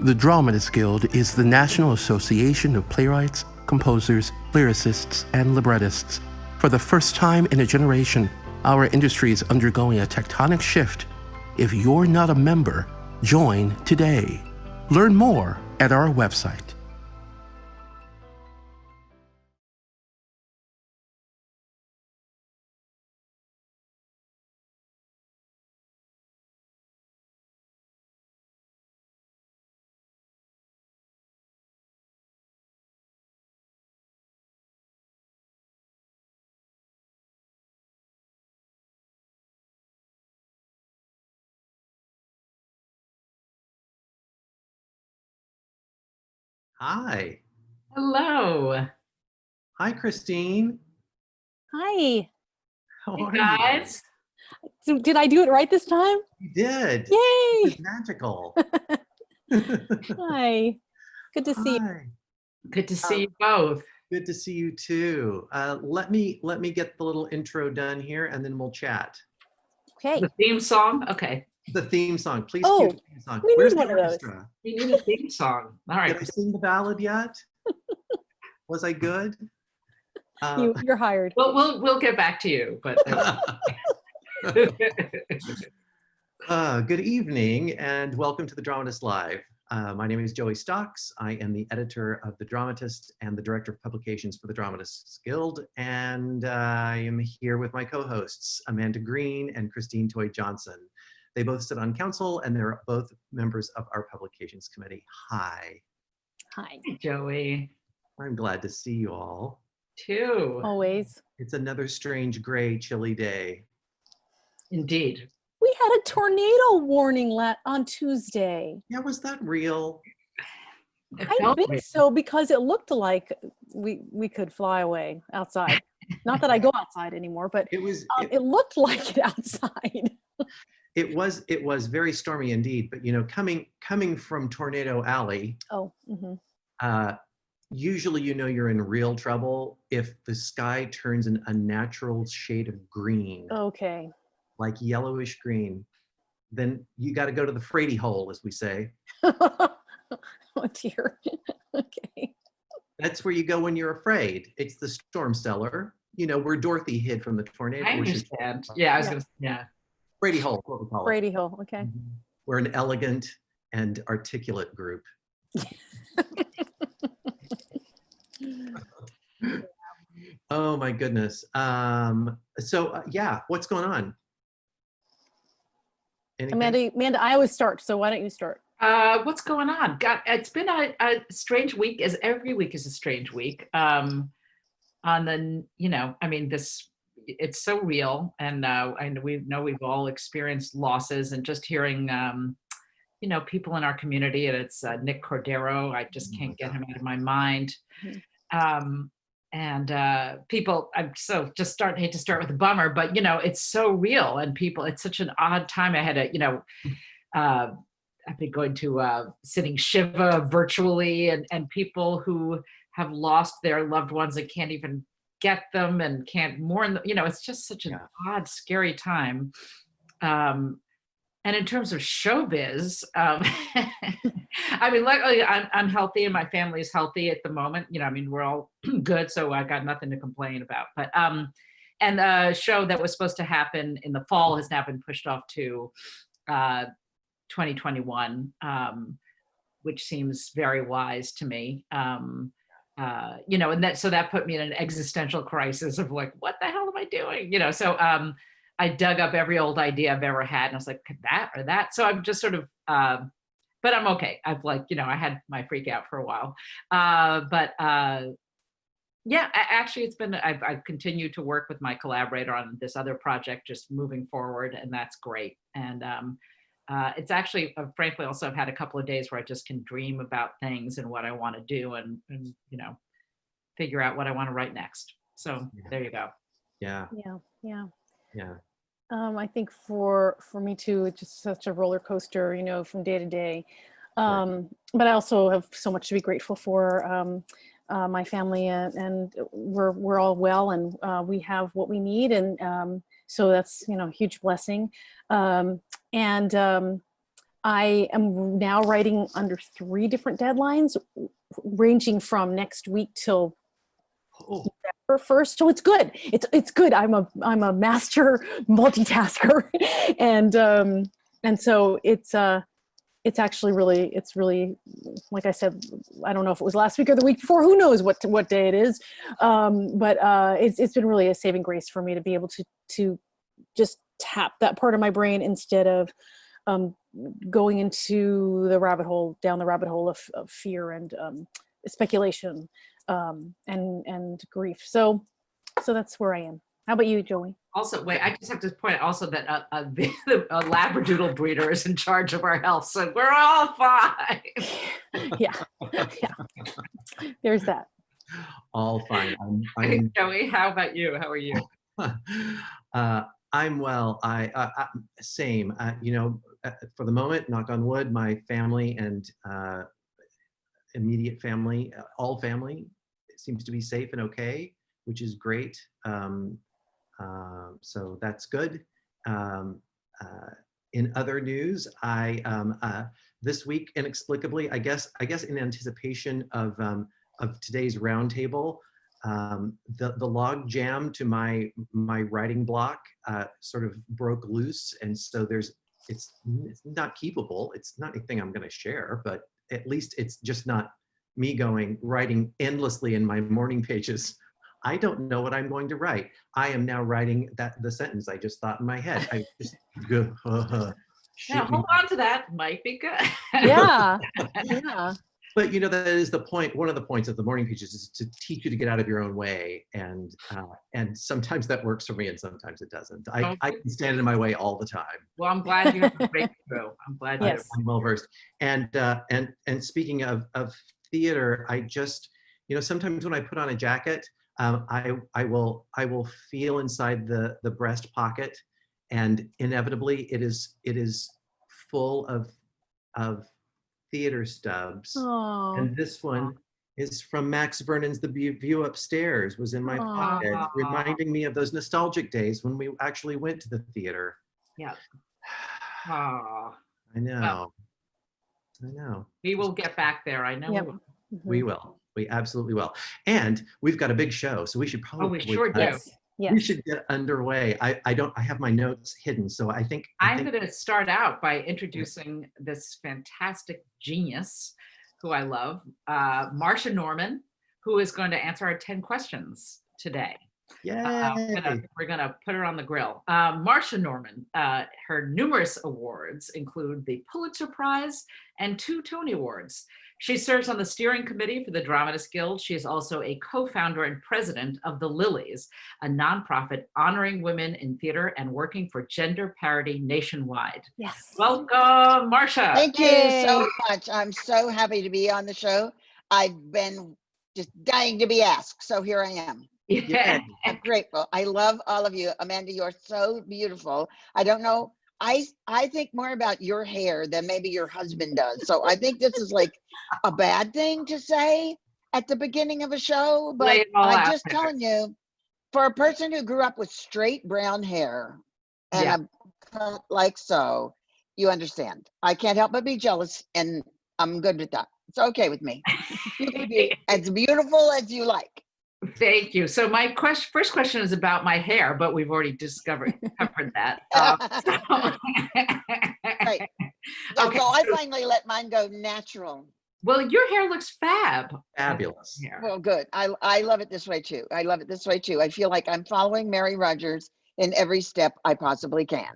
The Dramatist Guild is the National Association of Playwrights, Composers, Lyricists, and Librettists. For the first time in a generation, our industry is undergoing a tectonic shift. If you're not a member, join today. Learn more at our website. Hi. Hello. Hi, Christine. Hi. How Hey are guys. So did I do it right this time? you? You did. Yay! It's magical. Hi. Good to see you. Hi. Good to see you both. Good to see you too. Let me get the little intro done here, and then we'll chat. Okay. The theme song? Okay. The theme song, please. Oh, cue the theme song. we need Where's the one of those. orchestra? We need a theme song. All right. Did I sing the ballad yet? Was I good? You're hired. We'll get back to you, but Good evening and welcome to the Dramatist Live. My name is Joey Stocks. I am the editor of The Dramatist and the director of publications for the Dramatists Guild. And I am here with my co-hosts, Amanda Green and Christine Toy Johnson. They both sit on council and they're both members of our publications committee. Hi. Hi. Joey I'm glad to see you all. too. Always. It's another strange, gray, chilly day. Indeed. We had a tornado warning on Tuesday. Yeah, was that real? It I felt think weird. so because it looked like we could fly away outside. Not that I go outside anymore, but It was. it looked like it outside. It was very stormy indeed. But you know, coming from Tornado Alley, Oh. Mm-hmm. Usually you know you're in real trouble if the sky turns an unnatural shade of green, Okay. like yellowish green. Then you got to go to the Frady hole, as we say. Oh dear. Okay. That's where you go when you're afraid. It's the storm cellar. You know, where Dorothy hid from the tornado. I understand. Yeah, I was gonna. Yeah. Frady hole, what we call it. Brady Hill. Okay. We're an elegant and articulate group. Oh my goodness. Yeah, what's going on? Anything? Amanda, I always start, so why don't you start? What's going on? God, it's been a strange week, as every week is a strange week. On the, I mean, it's so real, and we know we've all experienced losses, and just hearing, people in our community, and it's Nick Cordero. I just can't get him out of my mind. And people, I'm so hate to start with a bummer, but it's so real, and people, it's such an odd time. I had I've been going to sitting Shiva virtually, and people who have lost their loved ones and can't even get them and can't mourn, it's just such an odd, scary time. And in terms of showbiz, I mean, luckily I'm healthy and my family is healthy at the moment. I mean, we're all good, so I got nothing to complain about. But and the show that was supposed to happen in the fall has now been pushed off to 2021, which seems very wise to me. And that put me in an existential crisis of like, what the hell am I doing? So I dug up every old idea I've ever had, and I was like, that or that. So I'm just sort of, but I'm okay. I've I had my freak out for a while. Actually it's been, I've continued to work with my collaborator on this other project, just moving forward, and that's great. And it's actually, frankly, also I've had a couple of days where I just can dream about things and what I want to do, and figure out what I want to write next. So there you go. Yeah. I think for me too, it's just such a roller coaster, from day to day. But I also have so much to be grateful for. My family and we're all well, and we have what we need, and so that's a huge blessing. I am now writing under 3 different deadlines, ranging from next week till Oh, November 1st. So it's good. It's good. I'm a master multitasker, and so it's actually really, like I said, I don't know if it was last week or the week before. Who knows what day it is? But it's been really a saving grace for me to be able to just tap that part of my brain instead of going into down the rabbit hole of fear and speculation and grief. So that's where I am. How about you, Joey? Also, wait, I just have to point out also that the Labradoodle breeder is in charge of our health, so we're all fine. Yeah. There's that. all fine. I'm Joey, how about you? How are you? I'm well. Same. For the moment, knock on wood, my family and immediate family, all family, seems to be safe and okay, which is great. So that's good. In other news, this week, inexplicably, I guess in anticipation of today's roundtable, the log jam to my writing block sort of broke loose, and so it's not keepable. It's not anything I'm going to share, but at least it's just not me writing endlessly in my morning pages. I don't know what I'm going to write. I am now writing the sentence I just thought in my head. I just go. Now hold on to that. Might be good. Yeah. But that is the point. One of the points of the morning pages is to teach you to get out of your own way, and sometimes that works for me, and sometimes it doesn't. I can stand in my way all the time. Well, I'm glad you have a breakthrough. I'm glad Yes. I'm well versed. And speaking of theater, I just sometimes when I put on a jacket, I will feel inside the breast pocket, and inevitably it is full of theater stubs. Oh. And this one is from Max Vernon's The View Upstairs, was in my pocket, reminding me of those nostalgic days when we actually went to the theater. Yeah. Oh. I know. We will get back there. I know. Yep. We will. We absolutely will. And we've got a big show, so we should probably. Oh, we sure do. Yes. Yes. We should get underway. I have my notes hidden, so I think I'm going to start out by introducing this fantastic genius who I love, Marsha Norman, who is going to answer our 10 questions today. We're going to put her on the grill. Marsha Norman, her numerous awards include the Pulitzer Prize and 2 Tony Awards. She serves on the steering committee for the Dramatist Guild. She is also a co-founder and president of the LEAH, a nonprofit honoring women in theater and working for gender parity nationwide. Yes. Welcome, Marsha. Thank you so much. I'm so happy to be on the show. I've been just dying to be asked, so here I am. Yeah. I'm grateful. I love all of you. Amanda, you're so beautiful. I don't know. I think more about your hair than maybe your husband does. So I think this is like a bad thing to say at the beginning of a show, but I'm just telling you, for a person who grew up with straight brown hair and a cut like so, you understand. I can't help but be jealous, and I'm good with that. It's okay with me. You can be as beautiful as you like. Thank you. So my first question is about my hair, but we've already covered that. Right. Okay, so I finally let mine go natural. Well, your hair looks fabulous. Well, good. I love it this way too. I feel like I'm following Mary Rogers in every step I possibly can,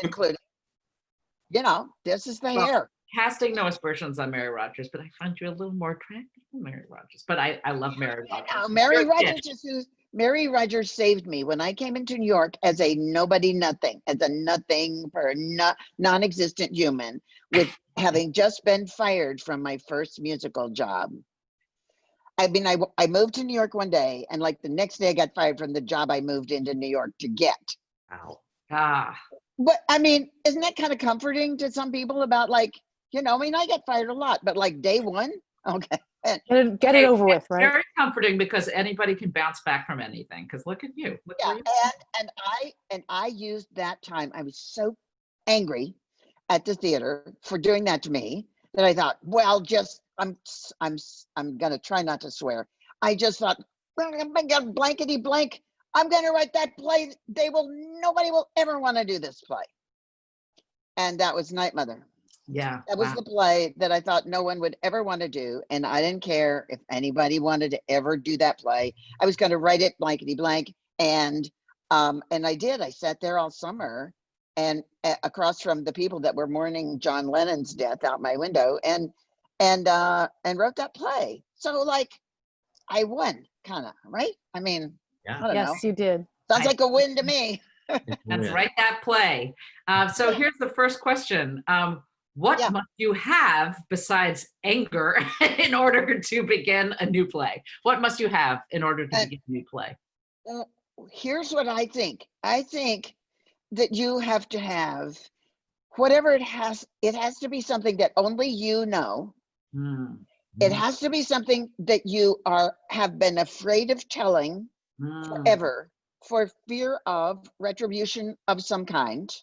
including, this is the hair. Casting no aspersions on Mary Rogers, but I find you a little more attractive than Mary Rogers. But I love Mary Rogers. Mary Rogers saved me when I came into New York as a nothing, non-existent human, with having just been fired from my first musical job. I mean, I moved to New York one day, and like the next day I got fired from the job I moved into New York to get. Wow. But I mean, isn't that kind of comforting to some people about I get fired a lot, but like day one, okay. Get it over with, right? Very comforting, because anybody can bounce back from anything. Because look at you. And I used that time. I was so angry at the theater for doing that to me that I thought, well, just I'm gonna try not to swear. I just thought, well, I'm gonna blankety blank. I'm gonna write that play. Nobody will ever want to do this play. And that was Night Mother. Yeah. That was the play that I thought no one would ever want to do. And I didn't care if anybody wanted to ever do that play. I was going to write it blankety blank. And I did. I sat there all summer and across from the people that were mourning John Lennon's death out my window and wrote that play. So like I won kind of, right? I mean, Yeah. I don't know. Yes, you did. Sounds like a win to me. Let's write that play. So here's the first question. What Yeah. must you have besides anger in order to begin a new play? What must you have in order to begin a new play? Here's what I think. I think that you have to have whatever it has to be something that only you know. It has to be something that you have been afraid of telling forever for fear of retribution of some kind.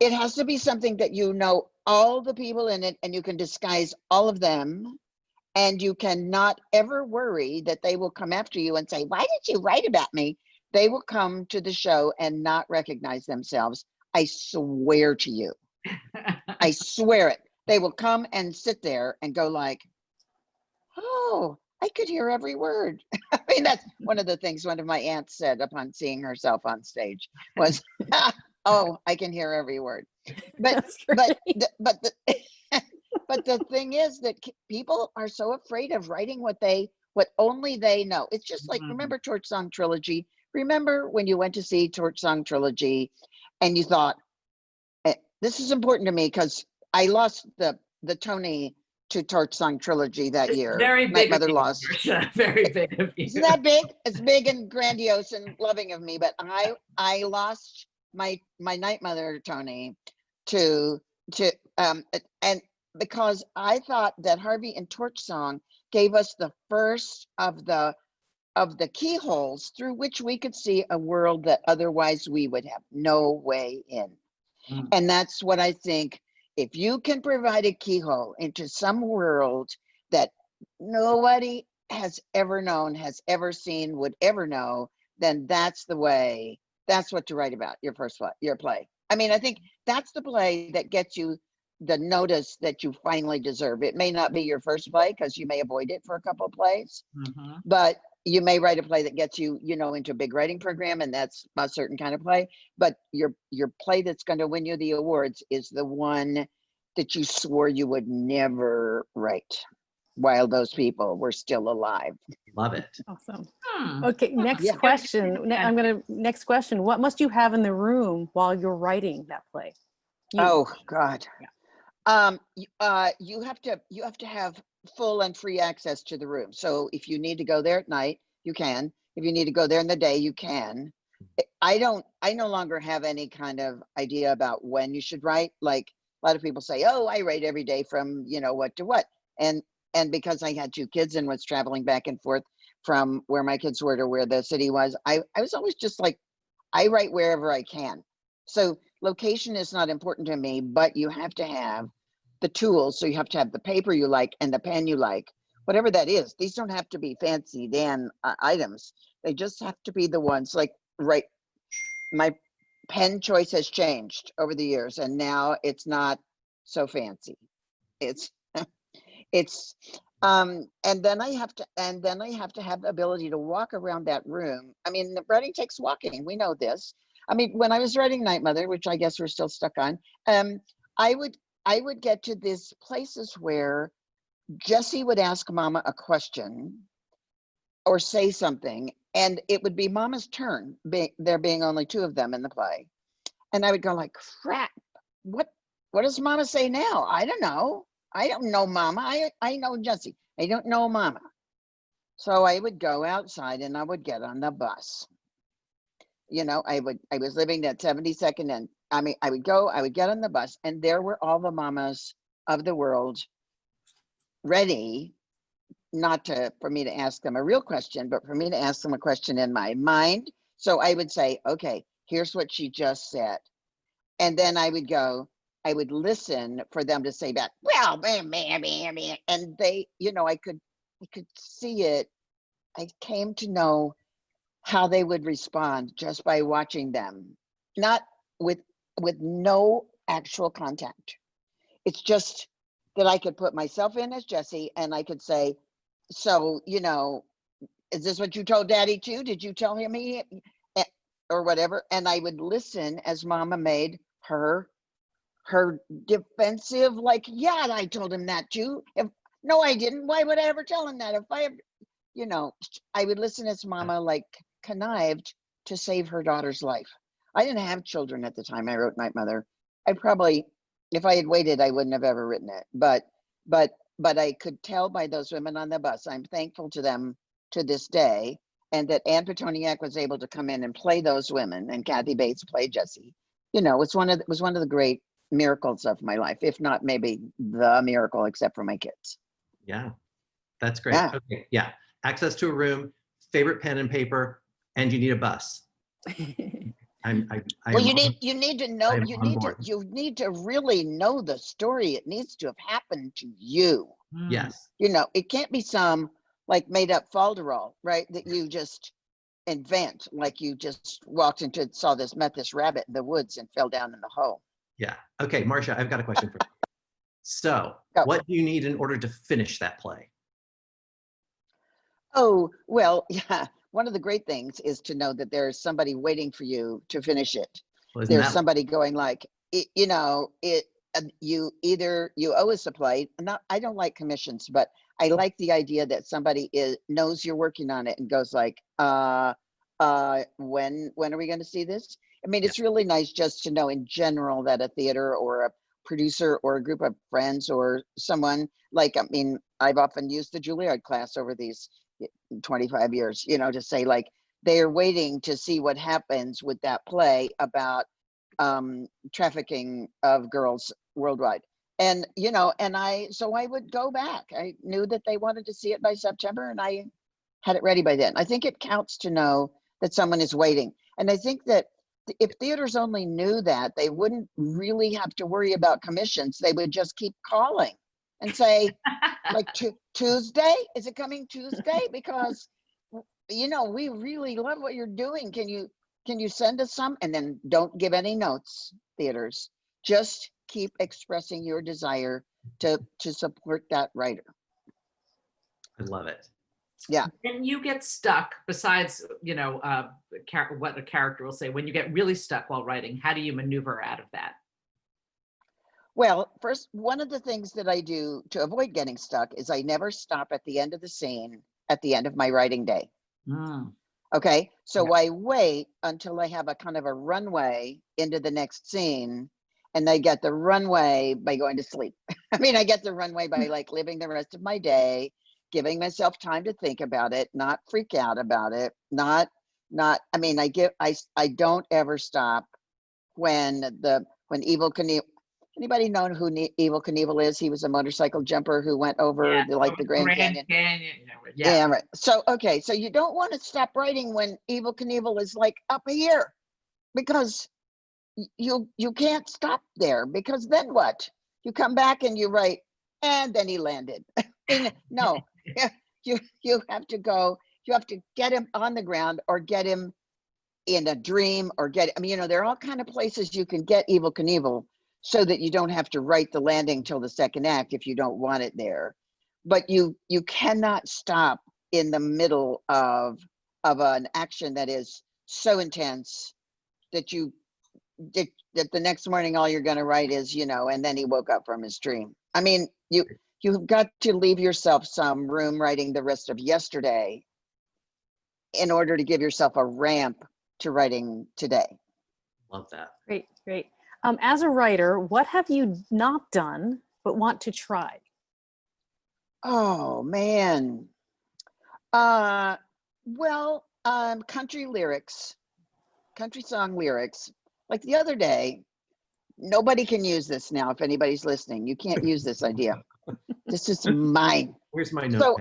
It has to be something that you know all the people in it and you can disguise all of them, and you cannot ever worry that they will come after you and say, why did you write about me? They will come to the show and not recognize themselves. I swear to you. I swear it. They will come and sit there and go like, oh, I could hear every word. I mean, that's one of the things one of my aunts said upon seeing herself on stage was, oh, I can hear every word. But but the thing is that people are so afraid of writing what only they know. It's just like, remember Torch Song Trilogy? Remember when you went to see Torch Song Trilogy and you thought, this is important to me because I lost the Tony to Torch Song Trilogy that year. Very big. Night Mother lost. Very big of you. Isn't that big? It's big and grandiose and loving of me, but I lost my Night Mother Tony to and because I thought that Harvey and Torch Song gave us the first of the keyholes through which we could see a world that otherwise we would have no way in. And that's what I think. If you can provide a keyhole into some world that nobody has ever known, has ever seen, would ever know, then that's the way. That's what to write about, your play. I mean, I think that's the play that gets you the notice that you finally deserve. It may not be your first play because you may avoid it for a couple of plays, but you may write a play that gets you, into a big writing program, and that's a certain kind of play. But your play that's going to win you the awards is the one that you swore you would never write while those people were still alive. Love it. Awesome. Okay, next question. Next question. What must you have in the room while you're writing that play? Oh God. You have to have full and free access to the room. So if you need to go there at night, you can. If you need to go there in the day, you can. I no longer have any kind of idea about when you should write. Like a lot of people say, oh, I write every day from, what to what. And because I had 2 kids and was traveling back and forth from where my kids were to where the city was, I was always just like, I write wherever I can. So location is not important to me, but you have to have the tools. So you have to have the paper you like and the pen you like, whatever that is. These don't have to be fancy Dan items. They just have to be the ones like, right. My pen choice has changed over the years and now it's not so fancy. And then I have to have the ability to walk around that room. I mean, the writing takes walking. We know this. I mean, when I was writing Night Mother, which I guess we're still stuck on, I would get to these places where Jessie would ask Mama a question or say something, and it would be Mama's turn, there being only 2 of them in the play. And I would go like, crap, what does Mama say now? I don't know. I don't know Mama. I know Jessie. I don't know Mama. So I would go outside and I would get on the bus. I was living at 72nd and I would get on the bus and there were all the mamas of the world ready for me to ask them a real question, but for me to ask them a question in my mind. So I would say, okay, here's what she just said. And then I would go, I would listen for them to say back, well, and they, you know, I could see it. I came to know how they would respond just by watching them, not with no actual contact. It's just that I could put myself in as Jessie and I could say, so, you know, is this what you told Daddy too? Did you tell him or whatever? And I would listen as Mama made her defensive, like, yeah, I told him that too. No, I didn't. Why would I ever tell him that? If I ever, you know, I would listen as Mama like connived to save her daughter's life. I didn't have children at the time I wrote Night Mother. I probably, if I had waited, I wouldn't have ever written it. But I could tell by those women on the bus. I'm thankful to them to this day, and that Ann Petoniak was able to come in and play those women, and Kathy Bates played Jessie. You know, it was one of the great miracles of my life, if not maybe the miracle, except for my kids. Yeah, that's great. Yeah. Okay, yeah. Access to a room, favorite pen and paper, and you need a bus. Well, you need to know, you need to really know the story. It needs to have happened to you. Yes. You know, it can't be some like made up falderall, right? That you just invent, like you just met this rabbit in the woods and fell down in the hole. Yeah. Okay, Marsha, I've got a question for you. So, what do you need in order to finish that play? Oh, well, yeah. One of the great things is to know that there's somebody waiting for you to finish it. Well, There's somebody going like, you know, you owe us a play. I don't like commissions, but I like the idea that somebody knows you're working on it and goes like, when are we going to see this? I mean, it's really nice just to know in general that a theater or a producer or a group of friends or someone, like, I mean, I've often used the Juilliard class over these 25 years, you know, to say like, they are waiting to see what happens with that play about trafficking of girls worldwide. And, you know, so I would go back. I knew that they wanted to see it by September and I had it ready by then. I think it counts to know that someone is waiting. And I think that if theaters only knew that, they wouldn't really have to worry about commissions. They would just keep calling and say, like, Tuesday, is it coming Tuesday? Because, you know, we really love what you're doing. Can you send us some? And then don't give any notes, theaters. Just keep expressing your desire to support that writer. I love it. Yeah. And you get stuck, besides, you know, what a character will say, when you get really stuck while writing, how do you maneuver out of that? Well, first, one of the things that I do to avoid getting stuck is I never stop at the end of the scene at the end of my writing day. Okay, so I wait until I have a kind of a runway into the next scene, and I get the runway by going to sleep. I mean, I get the runway by like living the rest of my day, giving myself time to think about it, not freak out about it, not, I mean, I don't ever stop when Evel Knievel, anybody know who Evel Knievel is? He was a motorcycle jumper who went over the Grand Canyon. Yeah, right. So, okay, so you don't want to stop writing when Evel Knievel is like up here, because you can't stop there, because then what? You come back and you write, and then he landed. No, you have to go, you have to get him on the ground or get him in a dream or I mean, you know, there are all kind of places you can get Evel Knievel so that you don't have to write the landing till the second act if you don't want it there. But you cannot stop in the middle of an action that is so intense that that the next morning all you're going to write is, you know, and then he woke up from his dream. I mean, you've got to leave yourself some room writing the rest of yesterday in order to give yourself a ramp to writing today. Love that. Great. As a writer, what have you not done but want to try? Oh man. Well, country song lyrics. Like the other day, nobody can use this now. If anybody's listening, you can't use this idea. This is mine. Where's my note?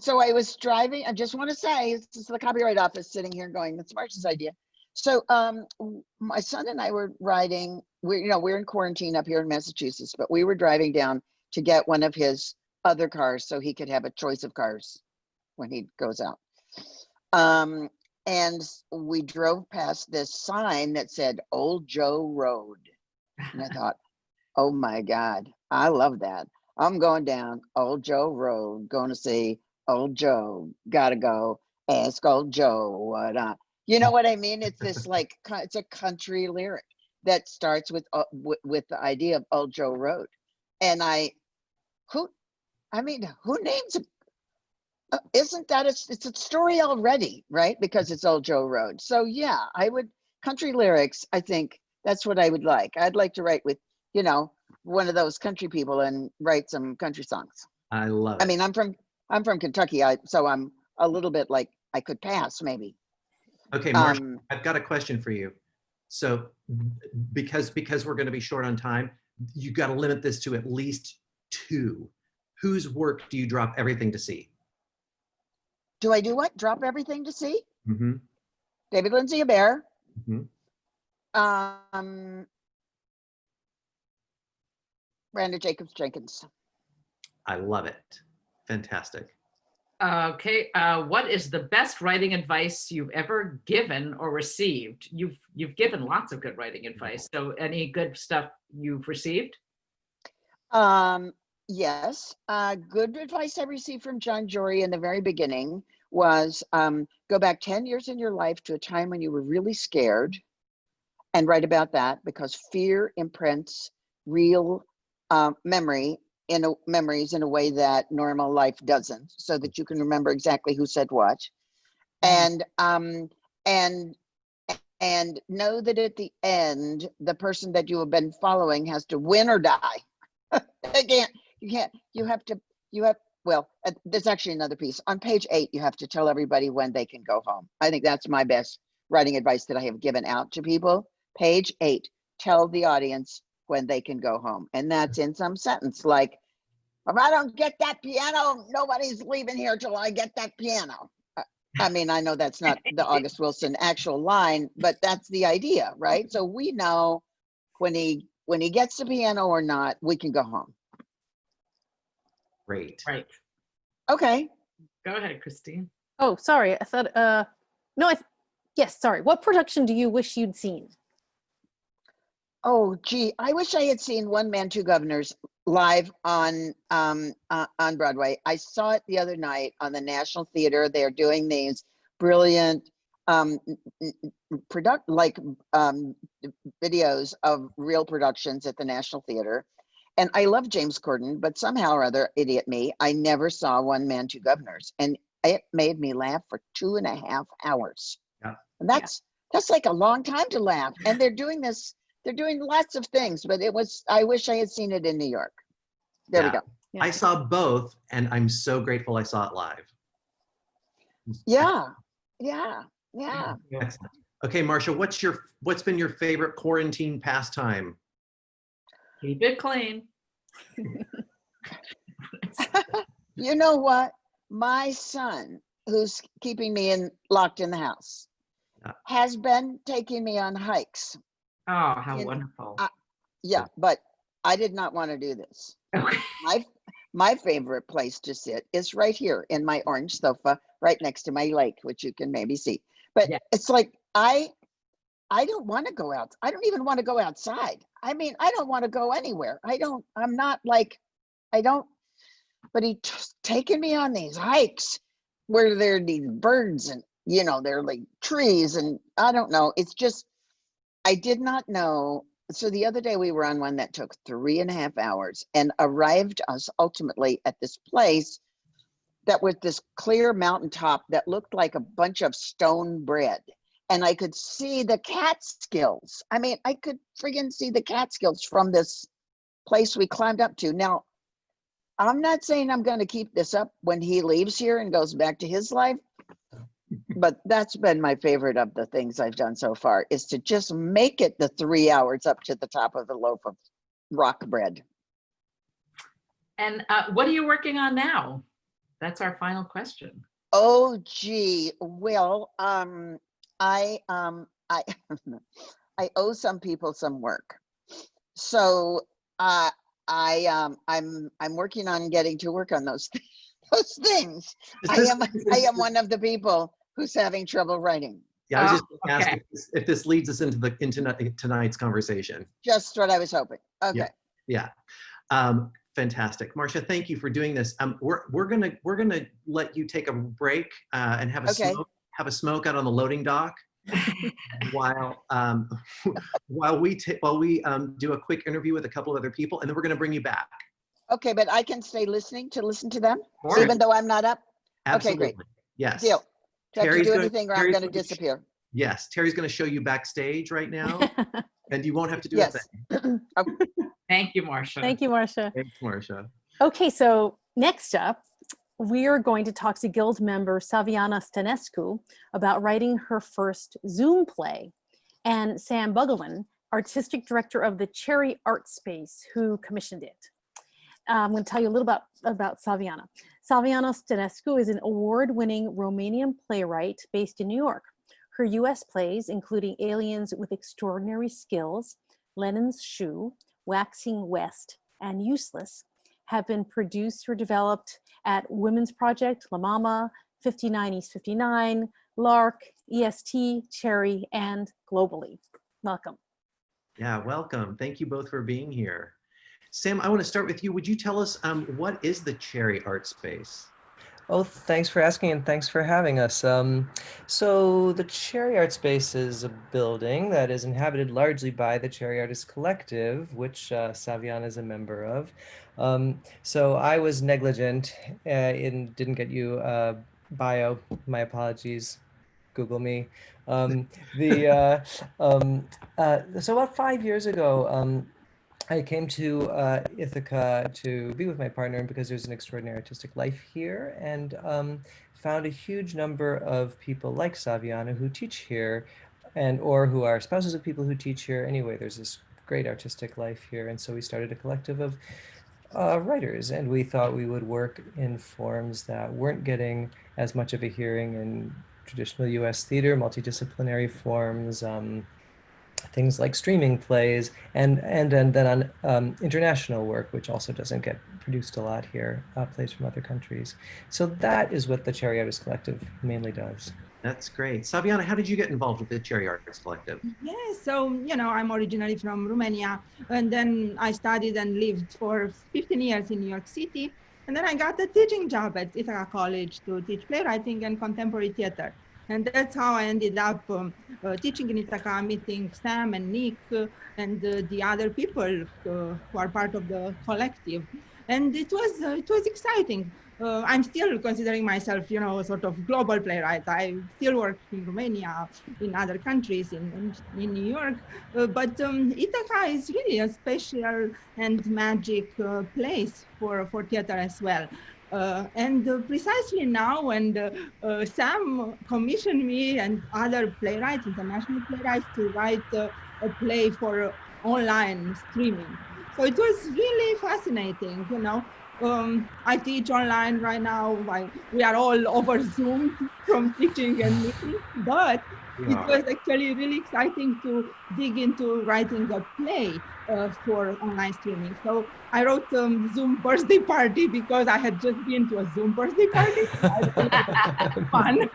So I was driving. I just want to say, this is the Copyright Office sitting here going, that's Marsha's idea. So my son and I were riding we're in quarantine up here in Massachusetts, but we were driving down to get one of his other cars so he could have a choice of cars when he goes out. And we drove past this sign that said Old Joe Road. And I thought, oh my God, I love that. I'm going down Old Joe Road, going to see Old Joe, gotta go ask Old Joe what I, you know what I mean? It's this like, it's a country lyric that starts with the idea of Old Joe Road. And who names it? Isn't that, it's a story already, right? Because it's Old Joe Road. So yeah, country lyrics, I think that's what I would like. I'd like to write with, one of those country people and write some country songs. I love it. I mean, I'm from Kentucky, so I'm a little bit like I could pass maybe. Okay, Marsha, I've got a question for you. So because we're going to be short on time, you got to limit this to at least 2. Whose work do you drop everything to see? Do I do what? Drop everything to see? Mm-hmm. David Lindsay Abaire. Mm-hmm. Brandon Jacobs Jenkins. I love it. Fantastic. Okay, what is the best writing advice you've ever given or received? You've given lots of good writing advice. So any good stuff you've received? Yes, good advice I received from John Jory in the very beginning was go back 10 years in your life to a time when you were really scared and write about that, because fear imprints real memories in a way that normal life doesn't, so that you can remember exactly who said what. And know that at the end, the person that you have been following has to win or die. Well, there's actually another piece. On page 8, you have to tell everybody when they can go home. I think that's my best writing advice that I have given out to people. Page 8, tell the audience when they can go home. And that's in some sentence like, if I don't get that piano, nobody's leaving here till I get that piano. I mean, I know that's not the August Wilson actual line, but that's the idea, right? So we know when he gets the piano or not, we can go home. Great. Right. Okay. Go ahead, Christine. Oh, sorry. I thought, no, yes, sorry. What production do you wish you'd seen? Oh, gee, I wish I had seen One Man, Two Governors live on Broadway. I saw it the other night on the National Theater. They're doing these brilliant videos of real productions at the National Theater. And I love James Corden, but somehow or other, idiot me, I never saw One Man, Two Governors. And it made me laugh for 2.5 hours. Yeah. And that's like a long time to laugh. And they're doing lots of things, but I wish I had seen it in New York. There we go. Yeah. I saw both, and I'm so grateful I saw it live. Yeah. Excellent. Okay, Marsha, what's been your favorite quarantine pastime? Keep it clean. You know what? My son, who's keeping me locked in the house, has been taking me on hikes. Oh, how wonderful. But I did not want to do this. Okay. My favorite place to sit is right here in my orange sofa, right next to my lake, which you can maybe see. But it's like, I don't want to go out. I don't even want to go outside. I mean, I don't want to go anywhere. But he's taken me on these hikes where there are these birds and, they're like trees and I don't know. It's just, I did not know. So the other day we were on one that took 3.5 hours and arrived us ultimately at this place that was this clear mountaintop that looked like a bunch of stone bread. And I could see the Catskills. I mean, I could friggin' see the Catskills from this place we climbed up to. Now, I'm not saying I'm going to keep this up when he leaves here and goes back to his life, but that's been my favorite of the things I've done so far, is to just make it the 3 hours up to the top of the loaf of rock bread. And what are you working on now? That's our final question. Oh, gee. Well, I I owe some people some work. So I'm working on getting to work on those those things. I am one of the people who's having trouble writing. Yeah, I was just okay. asking if this leads us into tonight's conversation. Just what I was hoping. Okay. Yeah. Fantastic, Marsha. Thank you for doing this. We're gonna let you take a break and have a smoke out on the loading dock while we do a quick interview with a couple other people, and then we're gonna bring you back. Okay, but I can stay listening to them, Sure. even though I'm not up. Absolutely. Okay, great. Yes. Deal. Do I have to do Terry's anything, or I'm going to disappear? Yes, Terry's going to show you backstage right now, and you won't have to do Yes. a thing. Okay. Thank you, Marsha. Thank you, Marsha. Thanks, Marsha. Okay, so next up, we are going to talk to Guild member Saviana Stanescu about writing her first Zoom play, and Sam Buggeln, artistic director of the Cherry Art Space, who commissioned it. I'm going to tell you a little about Saviana. Saviana Stanescu is an award-winning Romanian playwright based in New York. Her US plays, including Aliens with Extraordinary Skills, Lenin's Shoe, Waxing West, and Useless, have been produced or developed at Women's Project, La Mama, 59 East 59, LARC, EST, Cherry, and globally. Welcome. Yeah, welcome. Thank you both for being here. Sam, I want to start with you. Would you tell us what is the Cherry Art Space? Oh, thanks for asking and thanks for having us. So the Cherry Art Space is a building that is inhabited largely by the Cherry Artists Collective, which Saviana is a member of. So I was negligent and didn't get you bio. My apologies. Google me. So about 5 years ago, I came to Ithaca to be with my partner because there's an extraordinary artistic life here, and found a huge number of people like Saviana who teach here, or who are spouses of people who teach here. Anyway, there's this great artistic life here, and so we started a collective of writers, and we thought we would work in forms that weren't getting as much of a hearing in traditional U.S. theater, multidisciplinary forms, things like streaming plays, and then on international work, which also doesn't get produced a lot here, plays from other countries. So that is what the Cherry Artists Collective mainly does. That's great. Saviana, how did you get involved with the Cherry Artists Collective? Yeah, so, I'm originally from Romania, and then I studied and lived for 15 years in New York City. And then I got a teaching job at Ithaca College to teach playwriting and contemporary theater. And that's how I ended up teaching in Ithaca, meeting Sam and Nick and the other people who are part of the collective. And it was exciting. I'm still considering myself, a sort of global playwright. I still work in Romania, in other countries, in New York. But Ithaca is really a special and magic place for theater as well. And precisely now, when Sam commissioned me and other playwrights, international playwrights, to write a play for online streaming. So it was really fascinating, I teach online right now. We are all over Zoom from teaching and meeting, but it was actually really exciting to dig into writing a play for online streaming. So I wrote Zoom birthday party because I had just been to a Zoom birthday party. Fun.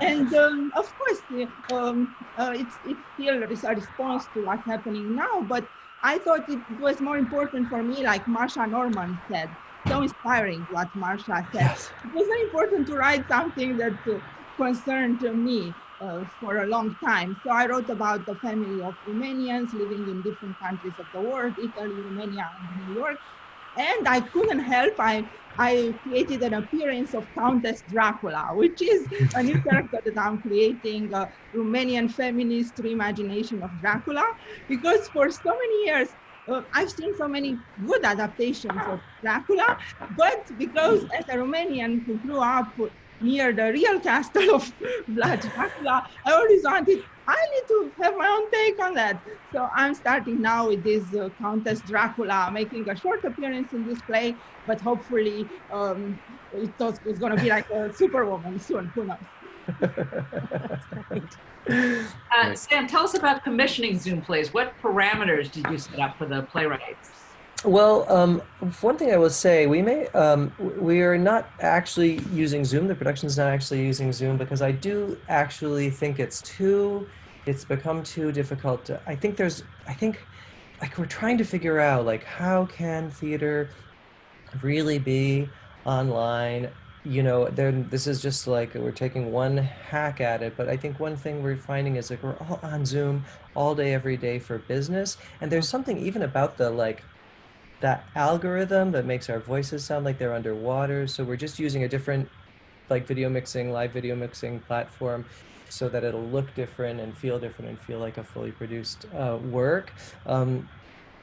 And of course, it's still a response to what's happening now, but I thought it was more important for me, like Marsha Norman said, so inspiring what Marsha said. Yes. It was very important to write something that concerned me for a long time. So I wrote about the family of Romanians living in different countries of the world, Italy, Romania, and New York. And I couldn't help, I created an appearance of Countess Dracula, which is a new character that I'm creating, a Romanian feminist reimagination of Dracula, because for so many years, I've seen so many good adaptations of Dracula, but because as a Romanian who grew up near the real castle of Vlad Dracula, I always wanted, I need to have my own take on that. So I'm starting now with this Countess Dracula, making a short appearance in this play, but hopefully it's going to be like a superwoman soon, who knows. That's great. Right. Sam, tell us about commissioning Zoom plays. What parameters did you set up for the playwrights? Well, one thing I will say, we are not actually using Zoom. The production's not actually using Zoom because I do actually think it's become too difficult to, I think like we're trying to figure out like how can theater really be online. This is just like we're taking one hack at it, but I think one thing we're finding is like we're all on Zoom all day, every day for business, and there's something even about that algorithm that makes our voices sound like they're underwater. So we're just using a different live video mixing platform so that it'll look different and feel like a fully produced work.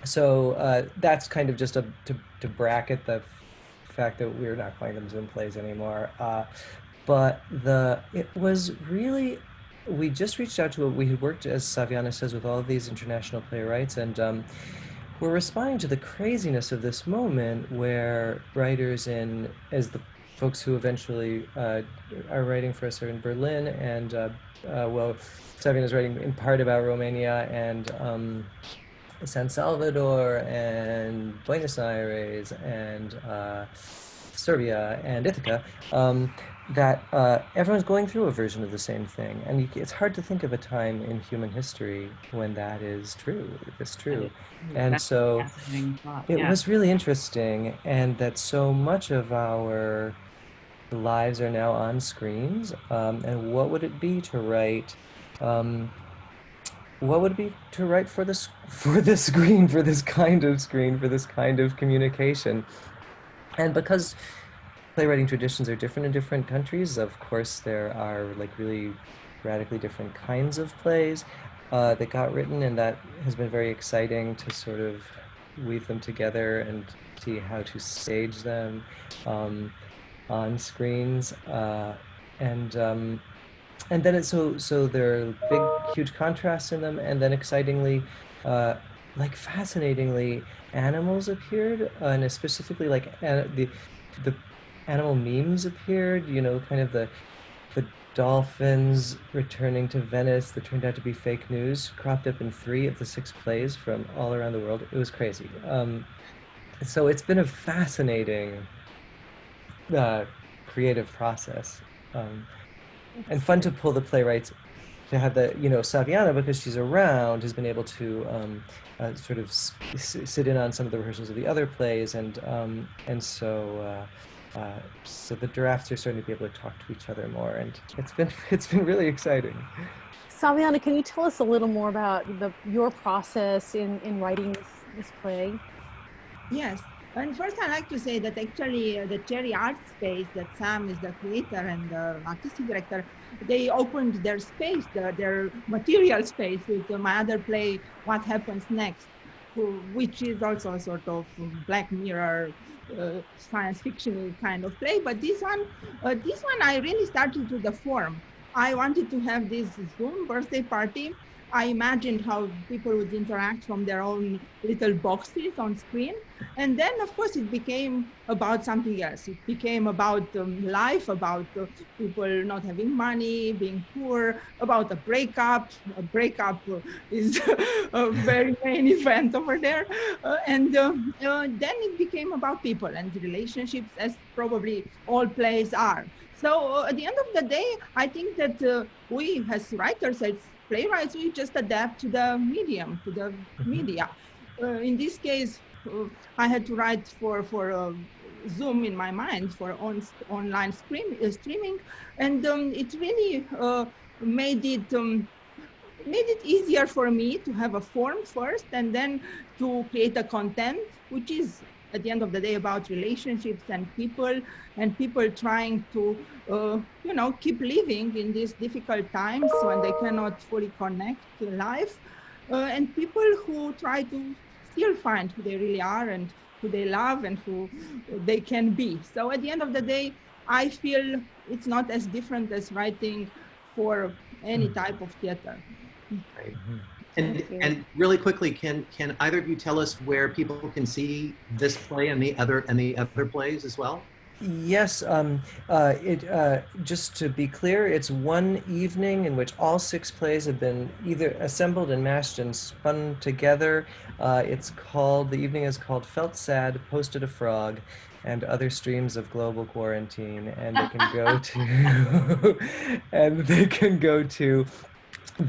So that's kind of just to bracket the fact that we're not calling them Zoom plays anymore. But it was really, we just reached out to we had worked, as Saviana says, with all of these international playwrights, and we're responding to the craziness of this moment where writers as the folks who eventually are writing for us are in Berlin, and well, Saviana's writing in part about Romania and San Salvador and Buenos Aires and Serbia and Ithaca, that everyone's going through a version of the same thing. And it's hard to think of a time in human history when that is true, it's true. And so it was really interesting, and that so much of our lives are now on screens. And what would it be to write for the screen, for this kind of communication? And because playwriting traditions are different in different countries, of course there are like really radically different kinds of plays that got written, and that has been very exciting to sort of weave them together and see how to stage them on screens. And then so there are big, huge contrasts in them, and then excitingly, like fascinatingly, animals appeared, and specifically like the animal memes appeared. Kind of the dolphins returning to Venice that turned out to be fake news, cropped up in 3 of the 6 plays from all around the world. It was crazy. So it's been a fascinating creative process. And fun to pull the playwrights, to have Saviana, because she's around, has been able to sort of sit in on some of the rehearsals of the other plays, and so the drafts are starting to be able to talk to each other more, and it's been really exciting. Saviana, can you tell us a little more about your process in writing this play? Yes. And first, I'd like to say that actually the Cherry Art Space, that Sam is the creator and the artistic director, they opened their space, their material space, with my other play, What Happens Next, which is also a sort of Black Mirror science fiction kind of play. But this one I really started to the form. I wanted to have this Zoom birthday party. I imagined how people would interact from their own little boxes on screen. And then, of course, it became about something else. It became about life, about people not having money, being poor, about a breakup. A breakup is a very main event over there. And then it became about people and relationships, as probably all plays are. So at the end of the day, I think that we as writers, as playwrights, we just adapt to the medium, to the media. In this case, I had to write for Zoom in my mind for online streaming, and it really made it easier for me to have a form first, and then to create a content, which is at the end of the day about relationships and people trying to keep living in these difficult times when they cannot fully connect to life, and people who try to still find who they really are and who they love and who they can be. So at the end of the day, I feel it's not as different as writing for any type of theater. Right. And really quickly, can either of you tell us where people can see this play and the other plays as well? Yes, just to be clear, it's one evening in which all 6 plays have been either assembled and mashed and spun together. The evening is called Felt Sad, Posted a Frog, and Other Streams of Global Quarantine. And they can go to, and they can go to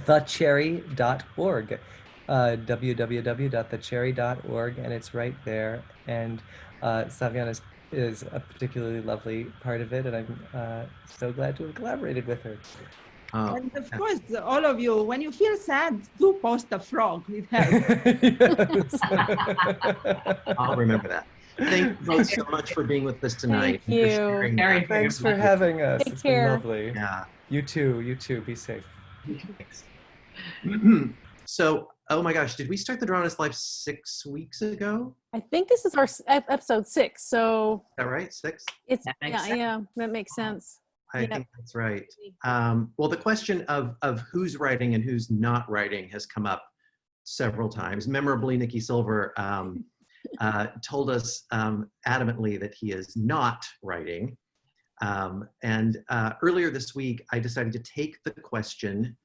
thecherry.org, www.thecherry.org, and it's right there. And Saviana is a particularly lovely part of it, and I'm so glad to have collaborated with her. And of course, all of you, when you feel sad, do post a frog. It helps. I'll remember that. Thank you both so much for being with us tonight. Thank and for you. sharing Very that. Thanks for having us. Take It's care. been lovely. Yeah. You too. Be safe. Thanks. So, oh my gosh, did we start the Dramatist Live 6 weeks ago? I think this is our episode 6, so Is that right? 6? it's That makes sense. yeah, that makes sense. I Yep. think that's right. Well, the question of who's writing and who's not writing has come up several times. Memorably, Nikki Silver told us adamantly that he is not writing. Earlier this week, I decided to take the question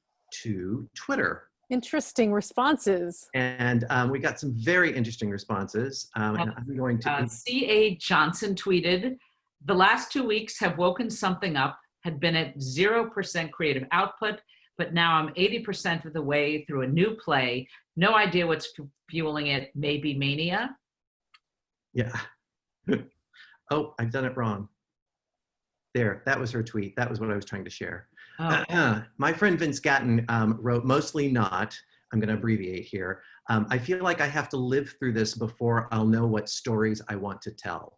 to Twitter. Interesting responses. And we got some very interesting responses. And I'm going to... C.A. Johnson tweeted, "The last 2 weeks have woken something up, had been at 0% creative output, but now I'm 80% of the way through a new play. No idea what's fueling it, maybe mania." Yeah. Oh, I've done it wrong. There, that was her tweet. That was what I was trying to share. Oh. My friend Vince Gatton wrote, "Mostly not." I'm going to abbreviate here. "I feel like I have to live through this before I'll know what stories I want to tell."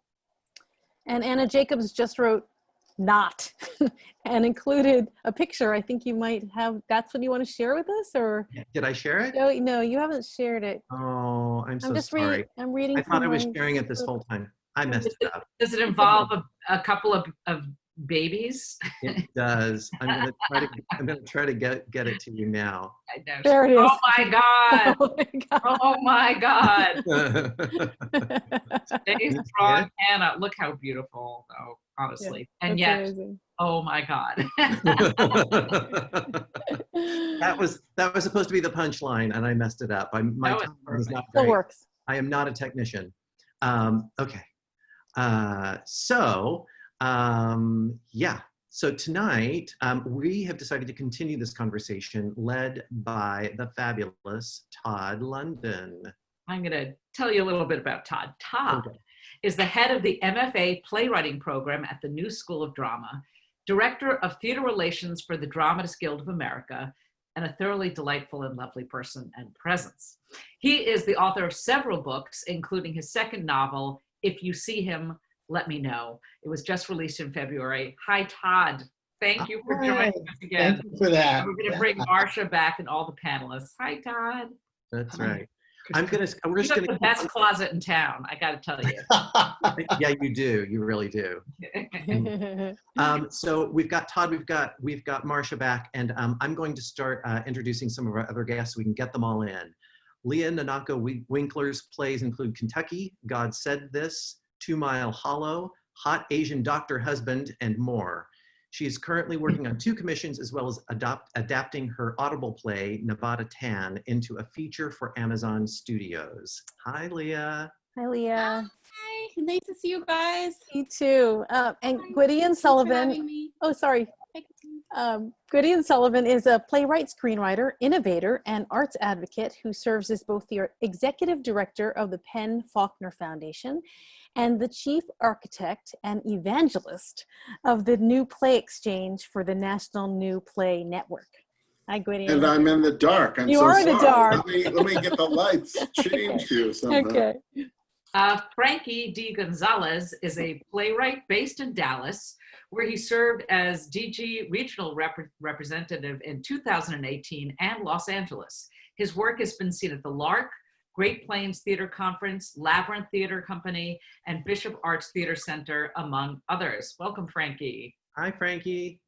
And Anna Jacobs just wrote "not" and included a picture. I think you might have, that's what you want to share with us, or? Did I share it? No, you haven't shared it. Oh, I'm so sorry. reading. I'm reading. I thought I was from sharing it this whole time. I messed it up. Does it involve a couple of babies? It does. I'm gonna try to get it to you now. I know. There it is. Oh my God. Oh my God. Oh my God. Stay strong, Yeah. Hannah. Look how beautiful, though, honestly. And That's yet, amazing. oh my God. That was supposed to be the punchline, and I messed it up. My That was tongue is not Still great. works. I am not a technician. Okay. Yeah. So tonight, we have decided to continue this conversation led by the fabulous Todd London. I'm going to tell you a little bit about Todd. Todd Okay. is the head of the MFA playwriting program at the New School of Drama, director of theater relations for the Dramatist Guild of America, and a thoroughly delightful and lovely person and presence. He is the author of several books, including his second novel, If You See Him, Let Me Know. It was just released in February. Hi, Todd. Thank you for joining us again. Thank you for that. We're going to bring Marsha back and all the panelists. Hi, Todd. That's Hi. right. We're You just have gonna the best closet in town, I got to tell you. Yeah, you do. You really do. So we've got Todd, we've got Marsha back, and I'm going to start introducing some of our other guests so we can get them all in. Leah Nanako Winkler's plays include Kentucky, God Said This, 2 Mile Hollow, Hot Asian Doctor Husband, and more. She is currently working on 2 commissions as well as adapting her Audible play, Nevada Tan, into a feature for Amazon Studios. Hi, Leah. Hi, Leah. Hi, nice to see you guys. You too. And Hi, GWYDION thanks for Sullivan. having me. Oh, sorry. Hi, Christine. GWYDION Sullivan is a playwright, screenwriter, innovator, and arts advocate who serves as both the executive director of the Penn Faulkner Foundation and the chief architect and evangelist of the New Play Exchange for the National New Play Network. Hi, GWYDION. And I'm in the dark. I'm You so are in the sorry. dark. Let me get the lights changed here somehow. Okay. Frankie D. Gonzalez is a playwright based in Dallas, where he served as DG Regional Representative in 2018 and Los Angeles. His work has been seen at the Lark, Great Plains Theater Conference, Labyrinth Theater Company, and Bishop Arts Theater Center, among others. Welcome, Frankie. Hi, Frankie.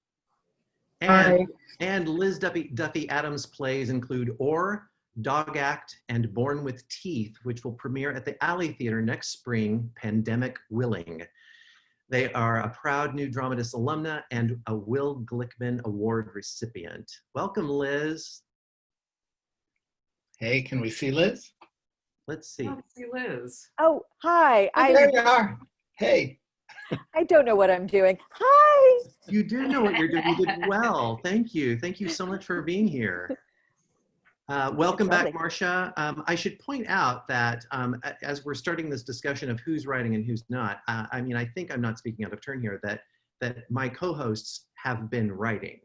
Hi. And Liz Duffy Adams' plays include Or, Dog Act, and Born with Teeth, which will premiere at the Alley Theater next spring, pandemic willing. They are a proud New Dramatist alumna and a Will Glickman Award recipient. Welcome, Liz. Hey, can we see Liz? Let's see. Let's see Liz. Oh, hi. There you are. Hey. I don't know what I'm doing. Hi. You do know what you're doing. You did well. Thank you. Thank you so much for being here. Welcome back, Marsha. I should point out that as we're starting this discussion of who's writing and who's not, I mean, I think I'm not speaking out of turn here, that my co-hosts have been writing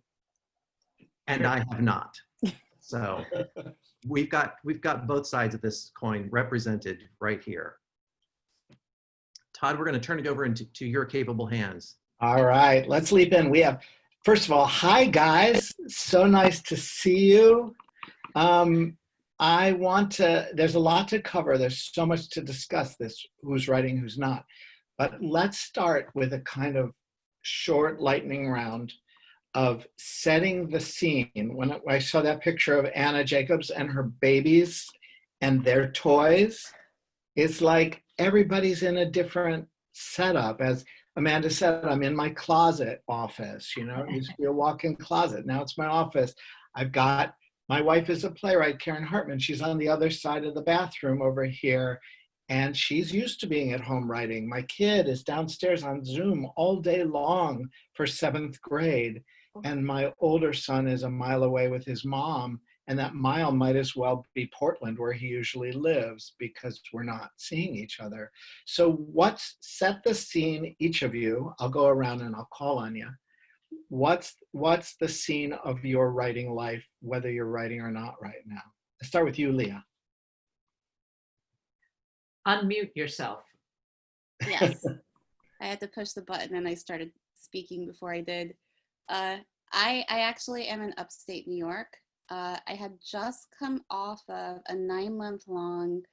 and I have not. So we've got both sides of this coin represented right here. Todd, we're going to turn it over into your capable hands. All right, let's leap in. We have, first of all, hi guys. So nice to see you. There's a lot to cover. There's so much to discuss this, who's writing, who's not. But let's start with a kind of short lightning round of setting the scene. When I saw that picture of Anna Jacobs and her babies and their toys, it's like everybody's in a different setup. As Amanda said, I'm in my closet office, you know, it used to be a walk-in closet. Now it's my office. My wife is a playwright, Karen Hartman. She's on the other side of the bathroom over here, and she's used to being at home writing. My kid is downstairs on Zoom all day long for 7th grade, and my older son is a mile away with his mom, and that mile might as well be Portland, where he usually lives, because we're not seeing each other. So set the scene, each of you. I'll go around and I'll call on you. What's the scene of your writing life, whether you're writing or not right now? Let's start with you, Leah. Unmute yourself. Yes. I had to push the button and I started speaking before I did. I actually am in upstate New York. I had just come off of a 9-month-long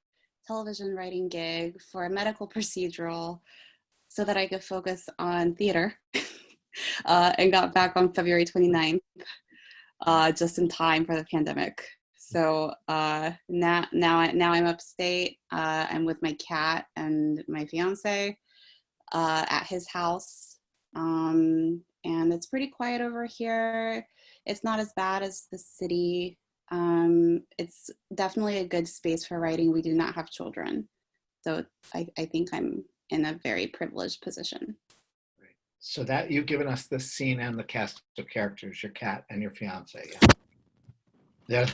television writing gig for a medical procedural so that I could focus on theater. And got back on February 29th, just in time for the pandemic. So now I'm upstate. I'm with my cat and my fiance at his house, and it's pretty quiet over here. It's not as bad as the city. It's definitely a good space for writing. We do not have children, so I think I'm in a very privileged position. So that you've given us the scene and the cast of characters, your cat and your fiance. Yeah.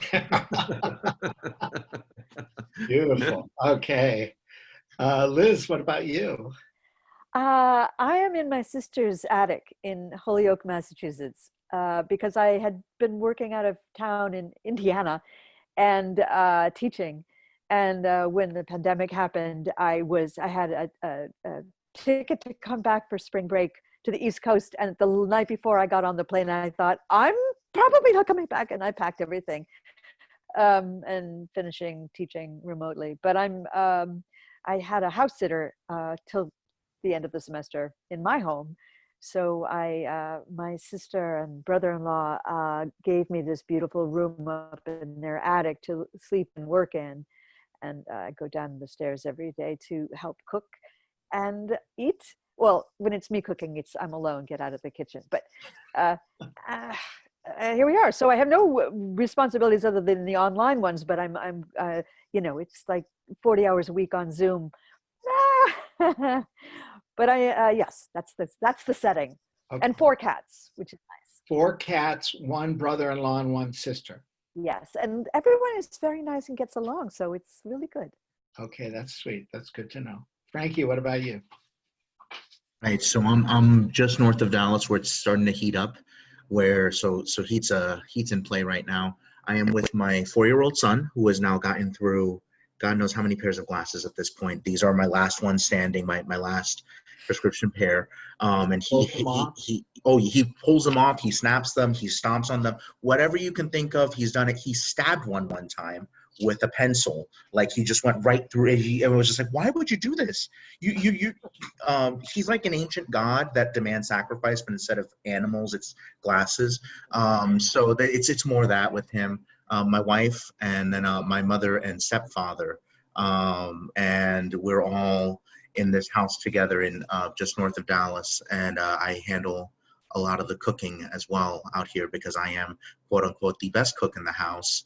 Beautiful. Okay. Liz, what about you? I am in my sister's attic in Holyoke, Massachusetts, because I had been working out of town in Indiana and teaching. And when the pandemic happened, I had a ticket to come back for spring break to the East Coast. And the night before I got on the plane, I thought, I'm probably not coming back. And I packed everything and finishing teaching remotely. But I had a house sitter till the end of the semester in my home. So my sister and brother-in-law gave me this beautiful room up in their attic to sleep and work in. And I go down the stairs every day to help cook and eat. Well, when it's me cooking, I'm alone, get out of the kitchen. But here we are. So I have no responsibilities other than the online ones, but I'm you know, it's like 40 hours a week on Zoom. But yes, that's the setting. Okay. And 4 cats, which is nice. 4 cats, 1 brother-in-law and 1 sister. Yes, and everyone is very nice and gets along, so it's really good. Okay, that's sweet. That's good to know. Frankie, what about you? Right, so I'm just north of Dallas, where it's starting to heat up. So heat's in play right now. I am with my 4-year-old son, who has now gotten through God knows how many pairs of glasses at this point. These are my last ones standing, my last prescription pair. And he pulls them off, he snaps them, he stomps on them, whatever you can think of, he's done it. He stabbed one time with a pencil, like he just went right through it. It was just like, why would you do this? He's like an ancient god that demands sacrifice, but instead of animals, it's glasses. So it's more that with him. My wife and then my mother and stepfather, and we're all in this house together in just north of Dallas, and I handle a lot of the cooking as well out here because I am, quote unquote, the best cook in the house,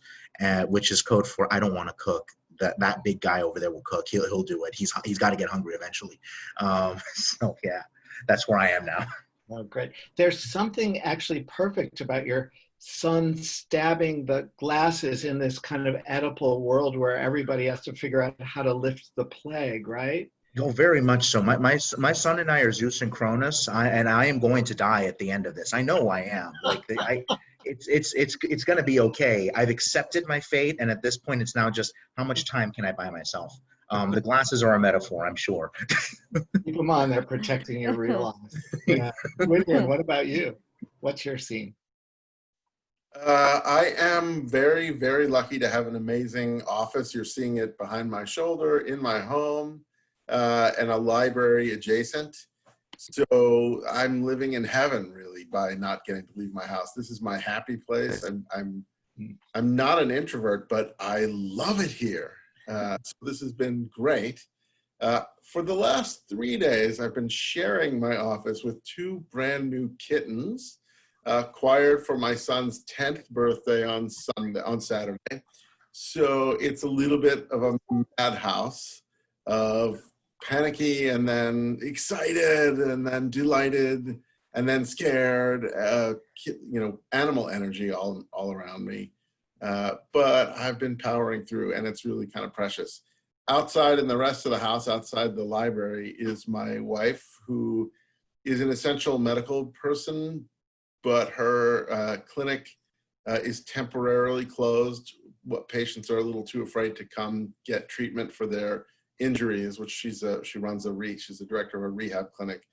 which is code for I don't want to cook. That big guy over there will cook. He'll do it. He's got to get hungry eventually. So yeah, that's where I am now. Oh, great. There's something actually perfect about your son stabbing the glasses in this kind of Oedipal world where everybody has to figure out how to lift the plague, right? Oh, very much so. My son and I are Zeus and Cronus, and I am going to die at the end of this. I know I am. It's going to be okay. I've accepted my fate, and at this point, it's now just how much time can I buy myself? The glasses are a metaphor, I'm sure. Keep them on. They're protecting your real eyes. Yeah. William, what about you? What's your scene? I am very, very lucky to have an amazing office. You're seeing it behind my shoulder in my home, and a library adjacent. So I'm living in heaven, really, by not getting to leave my house. This is my happy place. I'm not an introvert, but I love it here. So this has been great. For the last 3 days, I've been sharing my office with 2 brand new kittens, acquired for my son's 10th birthday on Saturday. So it's a little bit of a madhouse of panicky and then excited and then delighted and then scared, animal energy all around me. But I've been powering through, and it's really kind of precious. Outside in the rest of the house, outside the library, is my wife, who is an essential medical person, but her clinic is temporarily closed. What patients are a little too afraid to come get treatment for their injuries, which she's the director of a rehab clinic.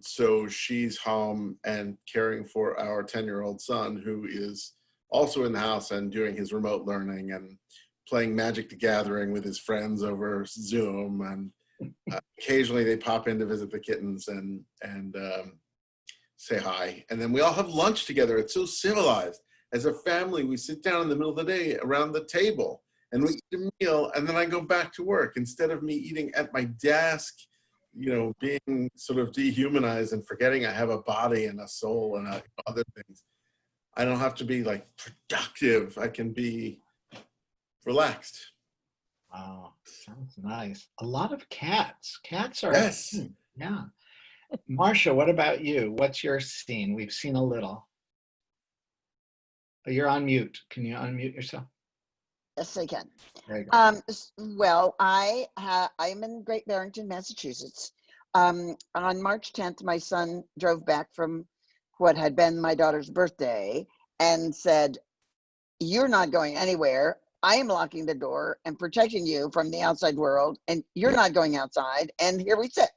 So she's home and caring for our 10-year-old son, who is also in the house and doing his remote learning and playing Magic the Gathering with his friends over Zoom. And occasionally they pop in to visit the kittens and say hi. And then we all have lunch together. It's so civilized. As a family, we sit down in the middle of the day around the table and we eat a meal, and then I go back to work instead of me eating at my desk, being sort of dehumanized and forgetting I have a body and a soul and other things. I don't have to be like productive. I can be relaxed. Wow, sounds nice. A lot of cats. Cats are, yes. Yeah. Marsha, what about you? What's your scene? We've seen a little. You're on mute. Can you unmute yourself? Yes, I can. There you go. Well, I'm in Great Barrington, Massachusetts. On March 10th, my son drove back from what had been my daughter's birthday and said, "You're not going anywhere. I am locking the door and protecting you from the outside world, and you're not going outside." And here we sit.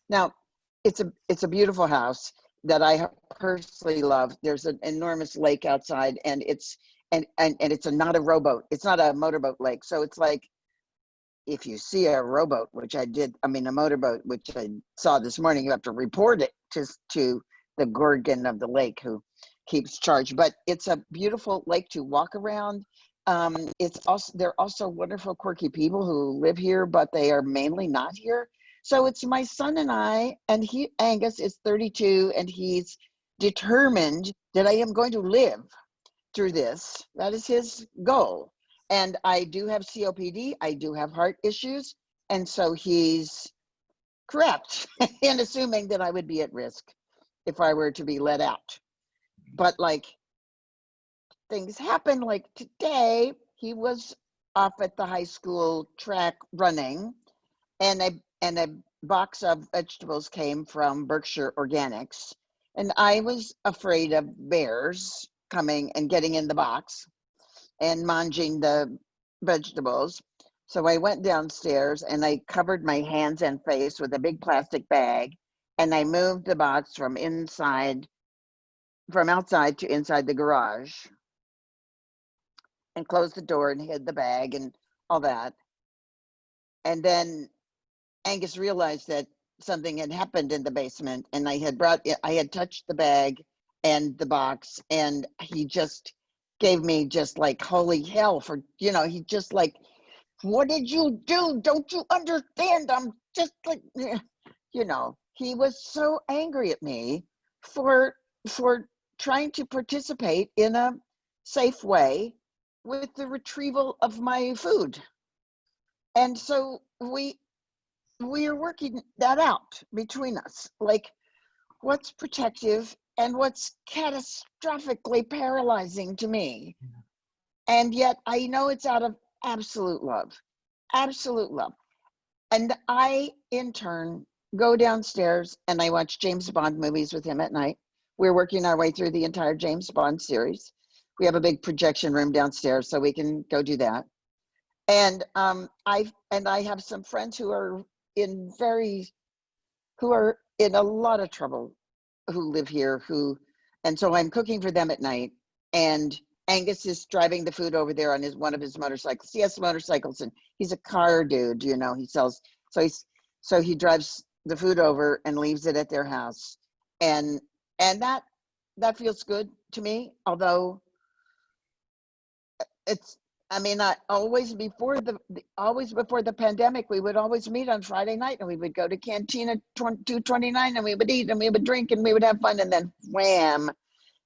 Now, it's a beautiful house that I personally love. There's an enormous lake outside, and it's not a rowboat. It's not a motorboat lake. So it's like, if you see a rowboat, a motorboat, which I saw this morning, you have to report it to the Gorgon of the lake, who keeps charge. But it's a beautiful lake to walk around. They're also wonderful, quirky people who live here, but they are mainly not here. So it's my son and I, and Angus is 32, and he's determined that I am going to live through this. That is his goal. And I do have COPD, I do have heart issues, and so he's correct in assuming that I would be at risk if I were to be let out. But things happen, like today, he was off at the high school track running, and a box of vegetables came from Berkshire Organics, and I was afraid of bears coming and getting in the box and manging the vegetables. So I went downstairs and I covered my hands and face with a big plastic bag, and I moved the box from outside to inside the garage, and closed the door and hid the bag and all that. And then Angus realized that something had happened in the basement, and I had touched the bag and the box, and he just gave me just like holy hell for, he just like, "What did you do? Don't you understand? I'm just like, you know, he was so angry at me for trying to participate in a safe way with the retrieval of my food. And so we are working that out between us, like what's protective and what's catastrophically paralyzing to me. And yet I know it's out of absolute love. And I, in turn, go downstairs and I watch James Bond movies with him at night. We're working our way through the entire James Bond series. We have a big projection room downstairs, so we can go do that. And I have some friends who are in a lot of trouble, who live here, and so I'm cooking for them at night. And Angus is driving the food over there on one of his motorcycles. He has motorcycles, and he's a car dude, you know. He sells, so he drives the food over and leaves it at their house, and that feels good to me. Although it's, I mean, always before the pandemic, we would always meet on Friday night, and we would go to Cantina 229, and we would eat and we would drink and we would have fun, and then wham.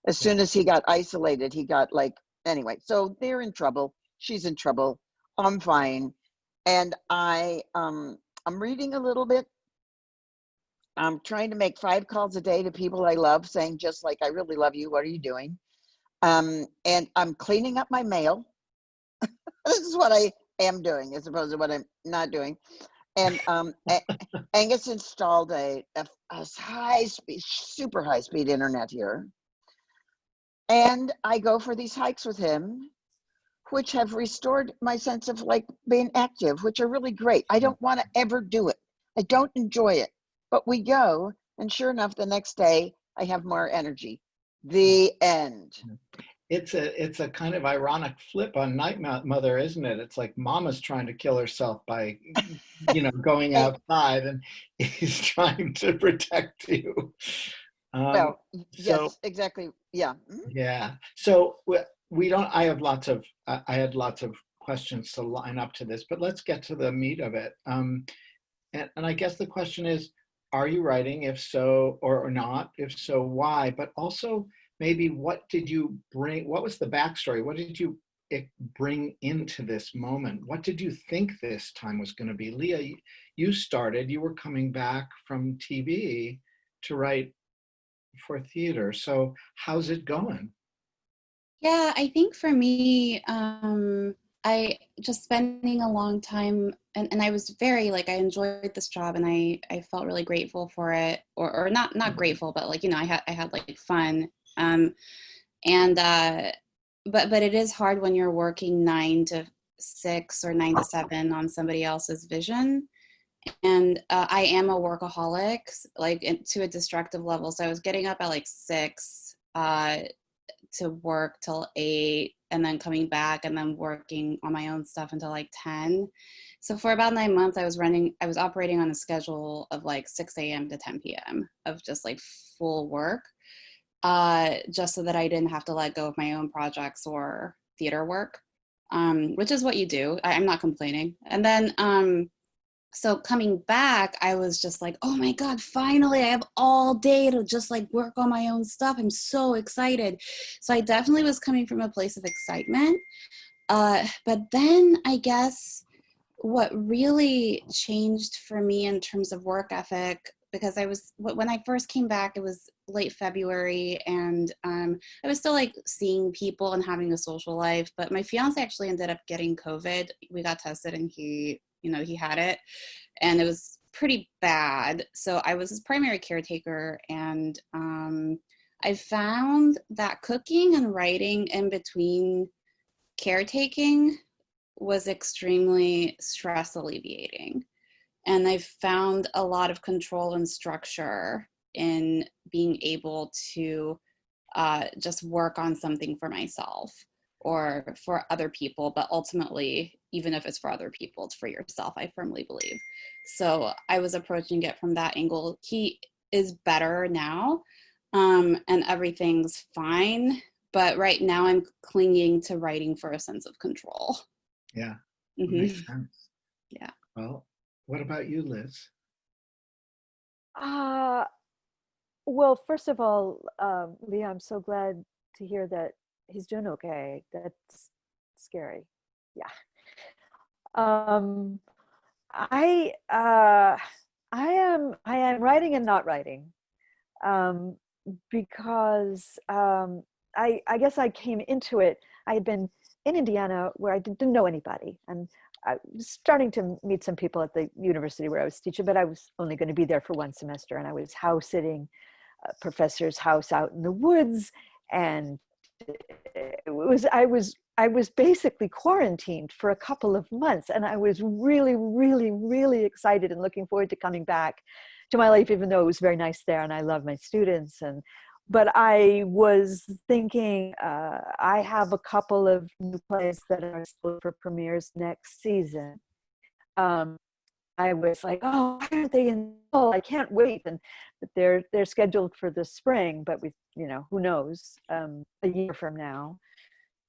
As soon as he got isolated, he got like, anyway, so they're in trouble. She's in trouble. I'm fine. And I'm reading a little bit. I'm trying to make 5 calls a day to people I love, saying just like, I really love you. What are you doing? And I'm cleaning up my mail. This is what I am doing as opposed to what I'm not doing. And Angus installed a high-speed, super high-speed internet here. And I go for these hikes with him, which have restored my sense of like being active, which are really great. I don't want to ever do it. I don't enjoy it, but we go, and sure enough, the next day I have more energy. The end. It's a kind of ironic flip on Night Mother, isn't it? It's like Mama's trying to kill herself by, you know, going outside, and he's trying to protect you. Well, yes, exactly. Yeah. Yeah. So we don't. I had lots of questions to line up to this, but let's get to the meat of it. And I guess the question is, are you writing? If so, or not? If so, why? But also, maybe what did you bring? What was the backstory? What did you bring into this moment? What did you think this time was going to be? Leah, you were coming back from TV to write for theater. So how's it going? Yeah, I think for me, I just spending a long time, and I was very like, I enjoyed this job, and I felt really grateful for it, or not grateful, but like, you know, I had like fun. But it is hard when you're working 9 to 6 or 9 to 7 on somebody else's vision. And I am a workaholic, like to a destructive level. So I was getting up at like 6 to work till 8, and then coming back and then working on my own stuff until like 10. So for about 9 months, I was operating on a schedule of like 6 a.m. to 10 p.m. of just like full work, just so that I didn't have to let go of my own projects or theater work, which is what you do. I'm not complaining. And then, so coming back, I was just like, oh my God, finally I have all day to just like work on my own stuff. I'm so excited. So I definitely was coming from a place of excitement. But then I guess what really changed for me in terms of work ethic, because when I first came back, it was late February, and I was still like seeing people and having a social life, but my fiance actually ended up getting COVID. We got tested, and he had it, and it was pretty bad. So I was his primary caretaker, and I found that cooking and writing in between caretaking was extremely stress alleviating. And I found a lot of control and structure in being able to just work on something for myself or for other people, but ultimately, even if it's for other people, it's for yourself, I firmly believe. So I was approaching it from that angle. He is better now, and everything's fine, but right now I'm clinging to writing for a sense of control. Yeah, Mm-hmm. makes sense. Yeah. Well, what about you, Liz? Well, first of all, Leah, I'm so glad to hear that he's doing okay. That's scary. Yeah. I am writing and not writing, because I guess I came into it. I had been in Indiana where I didn't know anybody, and I was starting to meet some people at the university where I was teaching, but I was only going to be there for one semester, and I was house sitting a professor's house out in the woods, and I was basically quarantined for a couple of months, and I was really, really, really excited and looking forward to coming back to my life, even though it was very nice there and I love my students. But I was thinking, I have a couple of new plays that are scheduled for premieres next season. I was like, oh, why aren't they in? Oh, I can't wait. And but they're scheduled for the spring, but who knows, a year from now,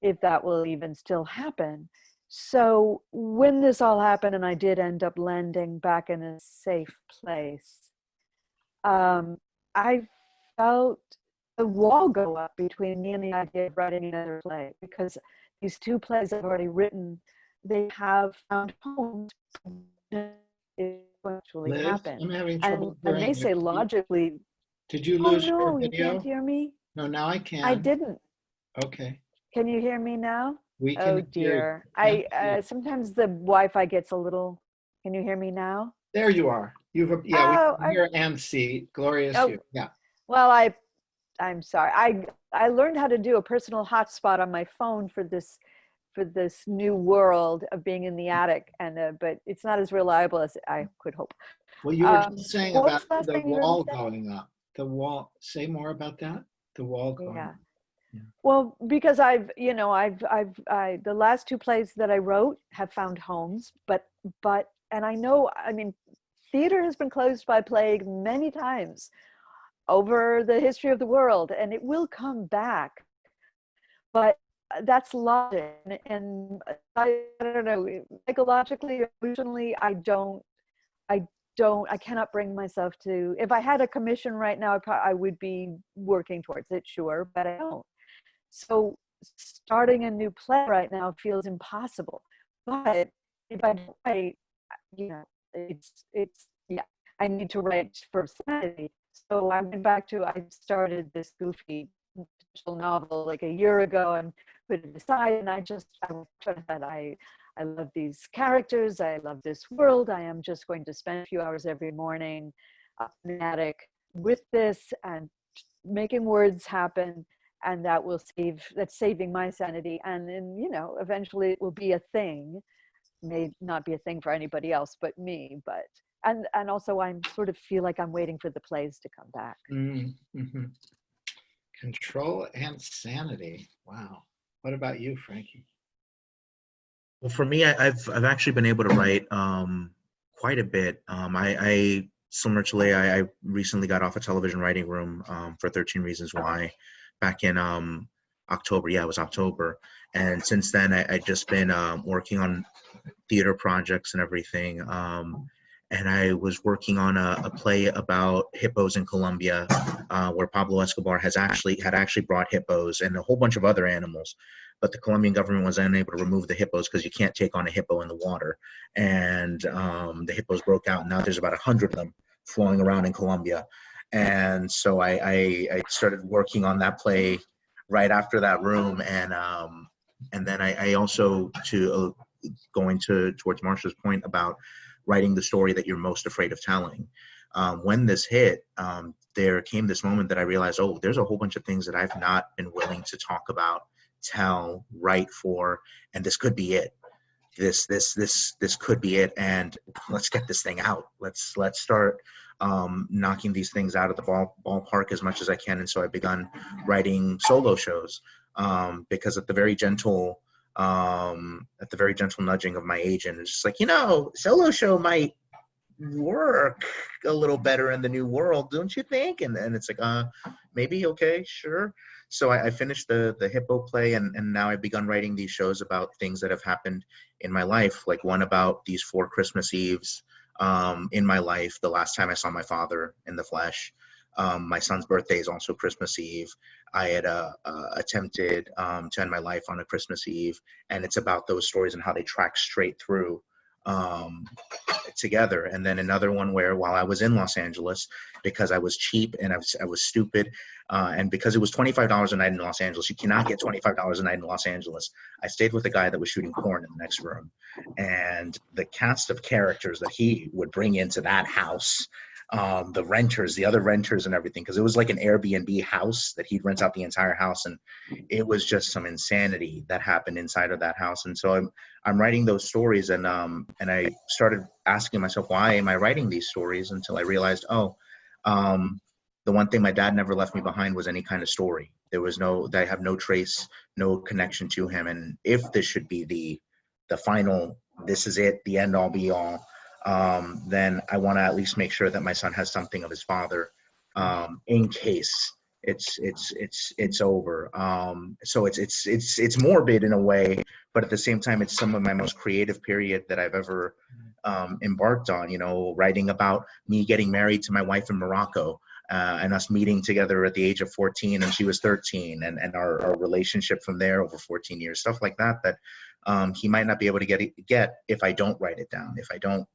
if that will even still happen. So when this all happened and I did end up landing back in a safe place, I felt a wall go up between me and the idea of writing another play, because these two plays I've already written, they have found homes. It actually Liz, happened. I'm having trouble And hearing they say you. logically. Did you Oh lose your no, you video? can't hear me? No, now I can. I didn't. Okay. Can you hear me now? We can Oh hear dear. you. Can't see. Sometimes the Wi-Fi gets a little. Can you hear me now? There you are. Yeah, Oh, we can hear and see. Glorious Oh. you. Yeah. Well, I'm sorry. I learned how to do a personal hotspot on my phone for this new world of being in the attic, and but it's not as reliable as I could hope. Well, you were just saying What about was the last the thing you heard me wall say? going up. The wall. Say more about that. The wall going Yeah. up. Yeah. Well, because the last two plays that I wrote have found homes, but and I know, I mean, theater has been closed by plague many times over the history of the world, and it will come back. But that's logic, and I don't know, psychologically, emotionally, I cannot bring myself to. If I had a commission right now, I would be working towards it, sure, but I don't. So starting a new play right now feels impossible. But if I don't write, yeah, I need to write for sanity. So I started this goofy novel like a year ago and put it aside, and I said, I love these characters, I love this world, I am just going to spend a few hours every morning up in the attic with this and making words happen, and that's saving my sanity. And then, eventually it will be a thing, may not be a thing for anybody else but me, but and also I'm sort of feel like I'm waiting for the plays to come back. Mm-hmm. Control and sanity. Wow. What about you, Frankie? Well, for me, I've actually been able to write quite a bit. I similar to Leah, I recently got off a television writing room for 13 Reasons Why back in October. Yeah, it was October. And since then, I've just been working on theater projects and everything. And I was working on a play about hippos in Colombia, where Pablo Escobar had actually brought hippos and a whole bunch of other animals, but the Colombian government was unable to remove the hippos because you can't take on a hippo in the water. And the hippos broke out, and now there's about 100 of them flowing around in Colombia. And so I started working on that play right after that room, and then I also, going towards Marsha's point about writing the story that you're most afraid of telling. When this hit, there came this moment that I realized, oh, there's a whole bunch of things that I've not been willing to talk about, tell, write for, and this could be it. This could be it, and let's get this thing out. Let's start knocking these things out of the ballpark as much as I can. And so I begun writing solo shows, because at the very gentle nudging of my agent, it's just like, solo show might work a little better in the new world, don't you think? And it's like, maybe, okay, sure. So I finished the hippo play, and now I've begun writing these shows about things that have happened in my life, like one about these 4 Christmas Eves in my life. The last time I saw my father in the flesh. My son's birthday is also Christmas Eve. I had attempted to end my life on a Christmas Eve, and it's about those stories and how they track straight through together. And then another one where while I was in Los Angeles, because I was cheap and I was stupid, and because it was $25 a night in Los Angeles, you cannot get $25 a night in Los Angeles. I stayed with a guy that was shooting porn in the next room, and the cast of characters that he would bring into that house, the renters, the other renters and everything, because it was like an Airbnb house that he'd rent out the entire house, and it was just some insanity that happened inside of that house. And so I'm writing those stories, and I started asking myself, why am I writing these stories, until I realized, the one thing my dad never left me behind was any kind of story. There was I have no trace, no connection to him, and if this should be the final, this is it, the end all be all, then I want to at least make sure that my son has something of his father, in case it's over. So it's morbid in a way, but at the same time, it's some of my most creative period that I've ever embarked on. You know, writing about me getting married to my wife in Morocco, and us meeting together at the age of 14, and she was 13, and our relationship from there over 14 years, stuff like that, that he might not be able to get if I don't write it down, if I don't,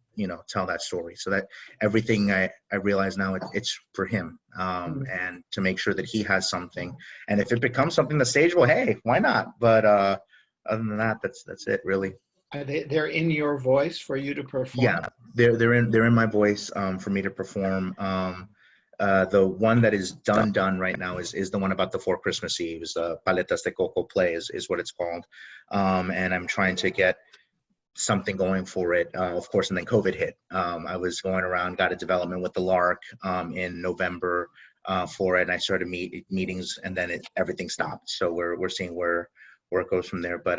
tell that story. So that everything I realize now, it's for him, and to make sure that he has something. And if it becomes something that's stageable, hey, why not? But other than that, that's it, really. They're in your voice for you to perform? Yeah, they're in my voice for me to perform. The one that is done right now is the one about the 4 Christmas Eves. Paletas de Coco play is what it's called. And I'm trying to get something going for it, of course, and then COVID hit. I was going around, got a development with the LEAH in November for it, and I started meetings, and then everything stopped. So we're seeing where it goes from there. But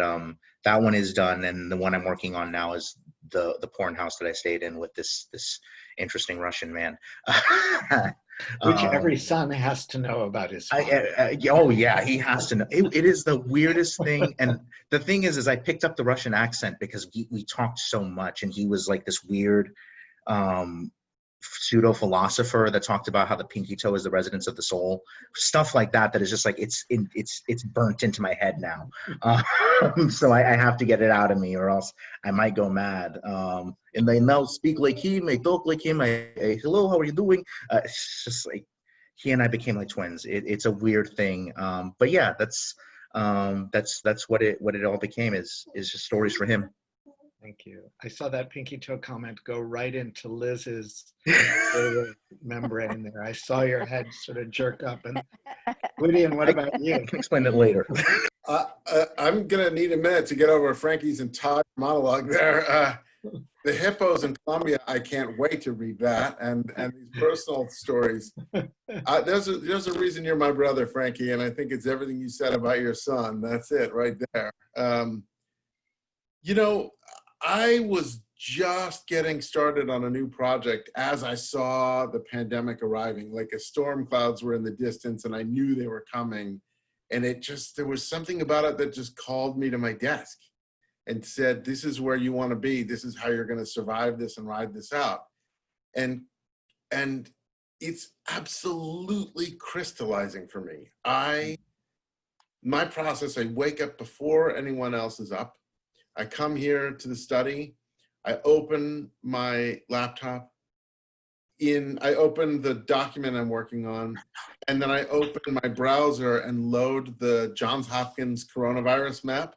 that one is done, and the one I'm working on now is the porn house that I stayed in with this interesting Russian man. Which every son has to know about his father. Oh yeah, he has to know. It is the weirdest thing. And the thing is I picked up the Russian accent because we talked so much, and he was like this weird pseudo philosopher that talked about how the pinky toe is the residence of the soul, stuff like that. That is just like it's burnt into my head now. So I have to get it out of me, or else I might go mad. And they now speak like him, they talk like him. Hello, how are you doing? It's just like he and I became like twins. It's a weird thing. But yeah, that's what it all became, is just stories for him. Thank you. I saw that pinky toe comment go right into Liz's membrane there. I saw your head sort of jerk up. And GWYDION, what about you? I can explain it later. I'm going to need a minute to get over Frankie's entire monologue there. The hippos in Colombia, I can't wait to read that. And these personal stories. There's a reason you're my brother, Frankie, and I think it's everything you said about your son. That's it right there. I was just getting started on a new project as I saw the pandemic arriving, like a storm clouds were in the distance, and I knew they were coming. And there was something about it that just called me to my desk and said, this is where you want to be. This is how you're going to survive this and ride this out. And it's absolutely crystallizing for me. My process, I wake up before anyone else is up. I come here to the study, I open my laptop, I open the document I'm working on, and then I open my browser and load the Johns Hopkins coronavirus map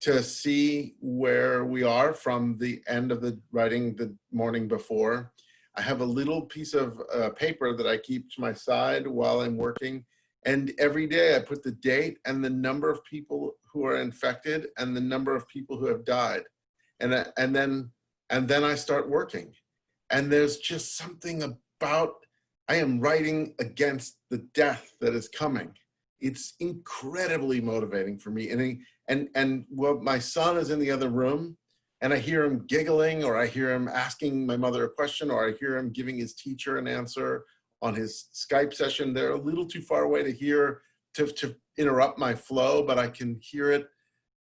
to see where we are from the end of the writing the morning before. I have a little piece of paper that I keep to my side while I'm working. And every day I put the date and the number of people who are infected and the number of people who have died. And then I start working. And there's just something about, I am writing against the death that is coming. It's incredibly motivating for me. And well, my son is in the other room, and I hear him giggling, or I hear him asking my mother a question, or I hear him giving his teacher an answer on his Skype session. They're a little too far away to interrupt my flow, but I can hear it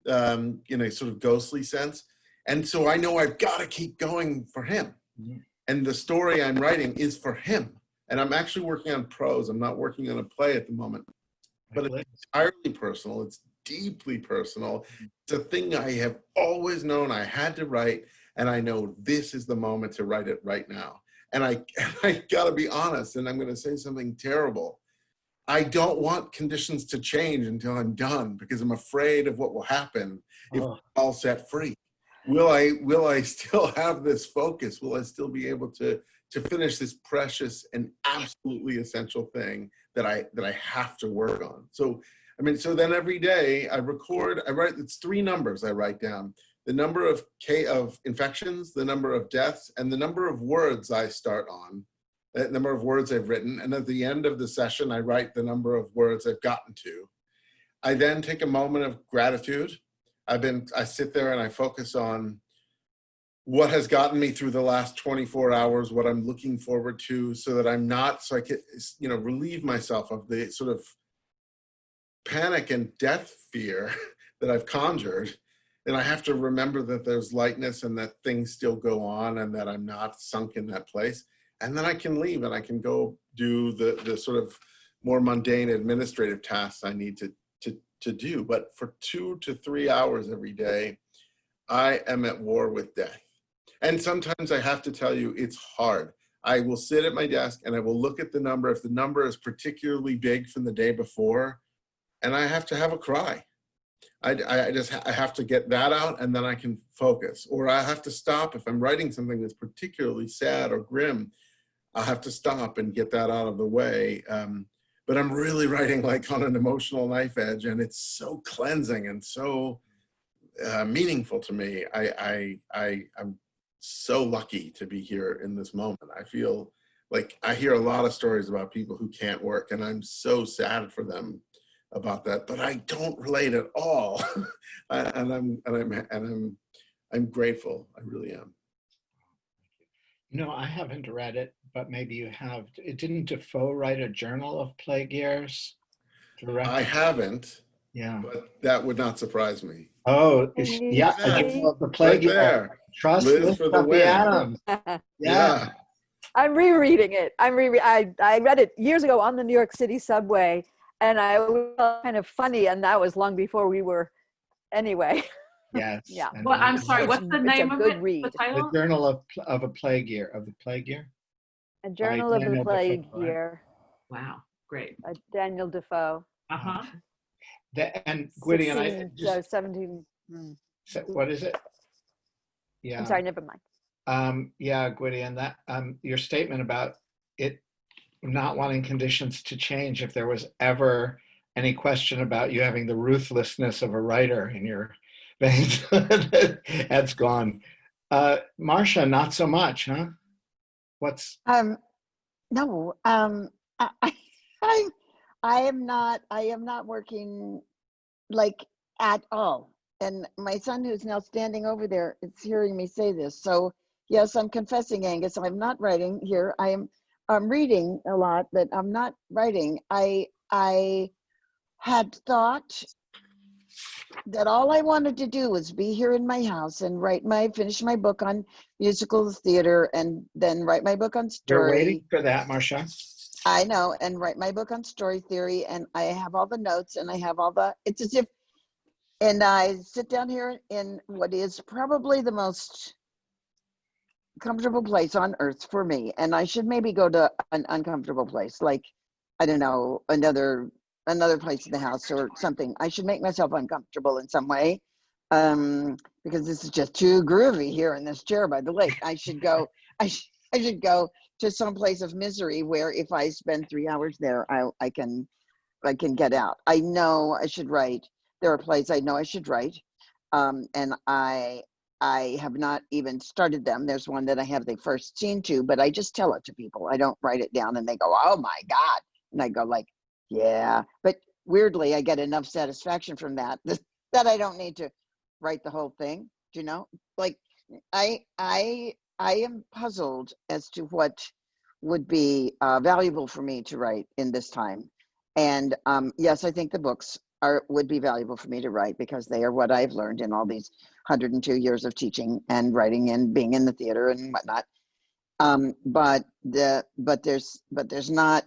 in a sort of ghostly sense. And so I know I've got to keep going for him. And the story I'm writing is for him. And I'm actually working on prose. I'm not working on a play at the moment. But it's entirely personal. It's deeply personal. It's a thing I have always known I had to write, and I know this is the moment to write it right now. And I gotta be honest, and I'm gonna say something terrible. I don't want conditions to change until I'm done, because I'm afraid of what will happen if I'm all set free. Will I still have this focus? Will I still be able to finish this precious and absolutely essential thing that I have to work on? So, I mean, so then every day I write, it's 3 numbers I write down: the number of infections, the number of deaths, and the number of words I start on, the number of words I've written. And at the end of the session, I write the number of words I've gotten to. I then take a moment of gratitude. I sit there and I focus on what has gotten me through the last 24 hours, what I'm looking forward to, so that I can, relieve myself of the sort of panic and death fear that I've conjured. And I have to remember that there's lightness and that things still go on and that I'm not sunk in that place. And then I can leave and I can go do the sort of more mundane administrative tasks I need to do. But for 2 to 3 hours every day, I am at war with death. And sometimes I have to tell you, it's hard. I will sit at my desk and I will look at the number, if the number is particularly big from the day before, and I have to have a cry. I have to get that out, and then I can focus. Or I have to stop if I'm writing something that's particularly sad or grim. I'll have to stop and get that out of the way. But I'm really writing like on an emotional knife edge, and it's so cleansing and so meaningful to me. I'm so lucky to be here in this moment. I feel like I hear a lot of stories about people who can't work, and I'm so sad for them about that, but I don't relate at all. and I'm grateful. I really am. I haven't read it, but maybe you have. Didn't Defoe write a journal of plague years? I haven't. Yeah. But that would not surprise me. Oh, yeah. The plague right there. Trust Liz for the win. Adams. Yeah. I'm rereading it. I read it years ago on the New York City subway, and I felt kind of funny, and that was long before we were, anyway. Yes. Yeah. Well, I'm sorry. What's the name of it? Read. The title? The Journal of a Plague Year. A Journal of a Plague Year. Wow, great. Daniel Defoe. Uh-huh. And GWYDION, 17. What is it? Yeah. I'm sorry, never mind. Yeah, GWYDION, that your statement about it not wanting conditions to change, if there was ever any question about you having the ruthlessness of a writer in your veins, that's gone. Marsha, not so much, huh? What's no, I am not working like at all. And my son, who's now standing over there, is hearing me say this. So yes, I'm confessing, Angus, I'm not writing here. I'm reading a lot, but I'm not writing. I had thought that all I wanted to do was be here in my house and finish my book on musical theater, and then write my book on story. You're waiting for that, Marsha. I know, and write my book on story theory, and I have all the notes, and I have all it's as if, and I sit down here in what is probably the most comfortable place on earth for me, and I should maybe go to an uncomfortable place, like, I don't know, another place in the house or something. I should make myself uncomfortable in some way, because this is just too groovy here in this chair by the lake. I should go to some place of misery where if I spend 3 hours there, I can get out. I know I should write. There are plays I know I should write, and I have not even started them. There's one that I have the first scene to, but I just tell it to people. I don't write it down and they go, "Oh my God," and I go like, "Yeah," but weirdly I get enough satisfaction from that that I don't need to write the whole thing. Do you know? Like I am puzzled as to what would be valuable for me to write in this time. And yes, I think the books would be valuable for me to write, because they are what I've learned in all these 102 years of teaching and writing and being in the theater and whatnot. But there's not.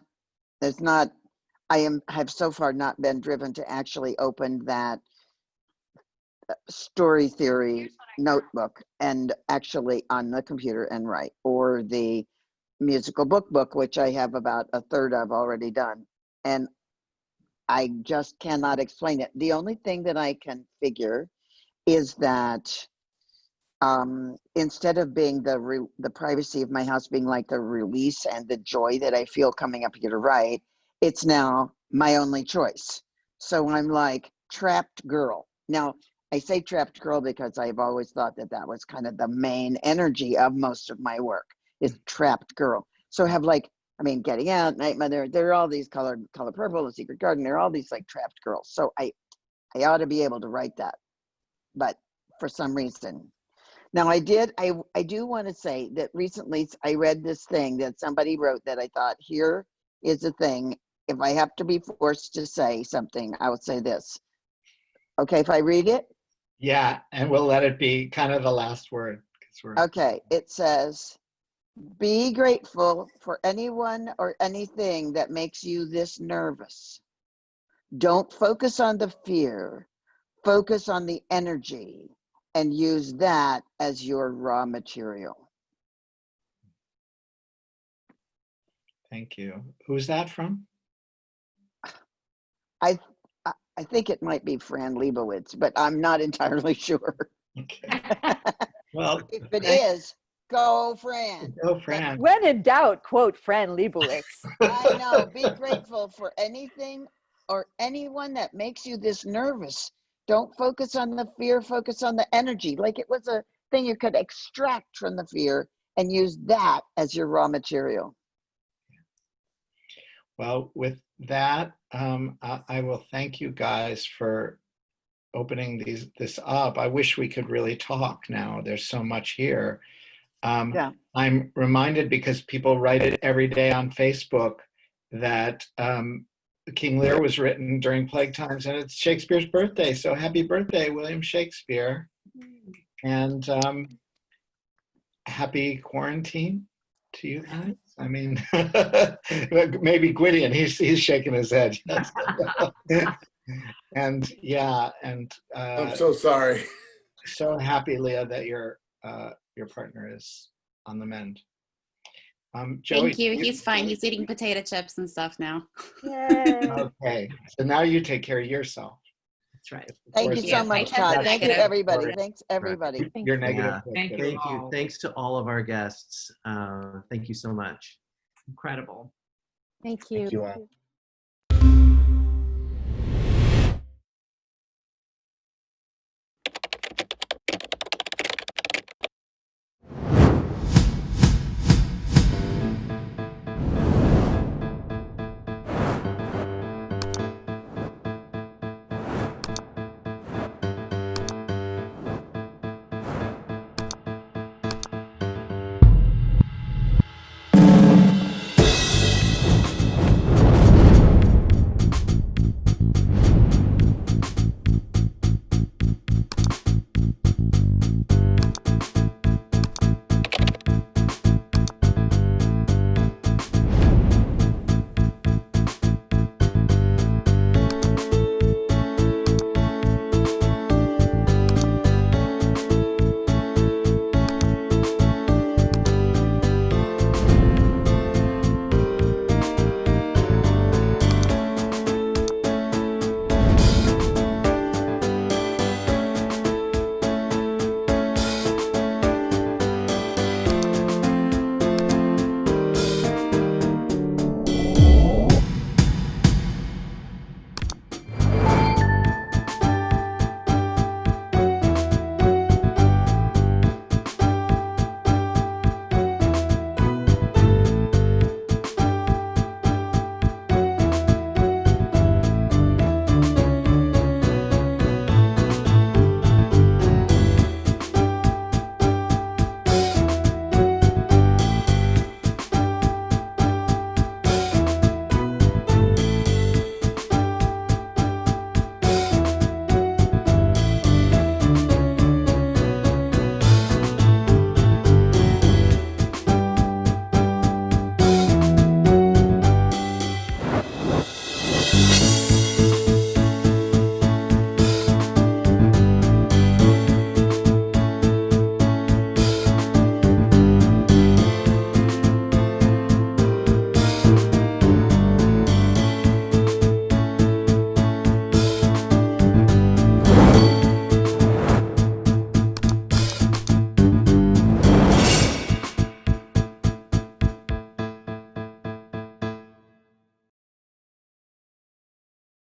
Have so far not been driven to actually open that story theory notebook and actually on the computer and write, or the musical book, which I have about a third of already done. And I just cannot explain it. The only thing that I can figure is that instead of being the privacy of my house being like the release and the joy that I feel coming up here to write, it's now my only choice. So I'm like trapped girl. Now, I say trapped girl because I've always thought that that was kind of the main energy of most of my work, is trapped girl. So I have like, I mean, Getting Out, Night Mother, there are all these Color Purple, The Secret Garden, there are all these like trapped girls. So I ought to be able to write that, but for some reason. Now I do want to say that recently I read this thing that somebody wrote that I thought, here is the thing. If I have to be forced to say something, I would say this. Okay, if I read it? Yeah, and we'll let it be kind of the last word. Okay, it says, be grateful for anyone or anything that makes you this nervous. Don't focus on the fear, focus on the energy, and use that as your raw material. Thank you. Who's that from? I think it might be Fran Lebowitz, but I'm not entirely sure. Okay. Well, if it is, go Fran. Go Fran. When in doubt, quote Fran Lebowitz. I know. Be grateful for anything or anyone that makes you this nervous. Don't focus on the fear, focus on the energy. Like it was a thing you could extract from the fear and use that as your raw material. Well, with that, I will thank you guys for opening this up. I wish we could really talk now. There's so much here. Yeah. I'm reminded, because people write it every day on Facebook, that King Lear was written during plague times, and it's Shakespeare's birthday. So happy birthday, William Shakespeare. And happy quarantine to you guys. I mean, maybe Gwydion, he's shaking his head. And yeah, and I'm so sorry. So happy, Leah, that your partner is on the mend. Joey, Thank you. He's fine. He's eating potato chips and stuff now. Yay. Okay, so now you take care of yourself. That's right. Thank you so much, Todd. Thank you, everybody. Thanks, everybody. You're negative. Thank you. Thanks to all of our guests. Thank you so much. Incredible. Thank you. Thank you all.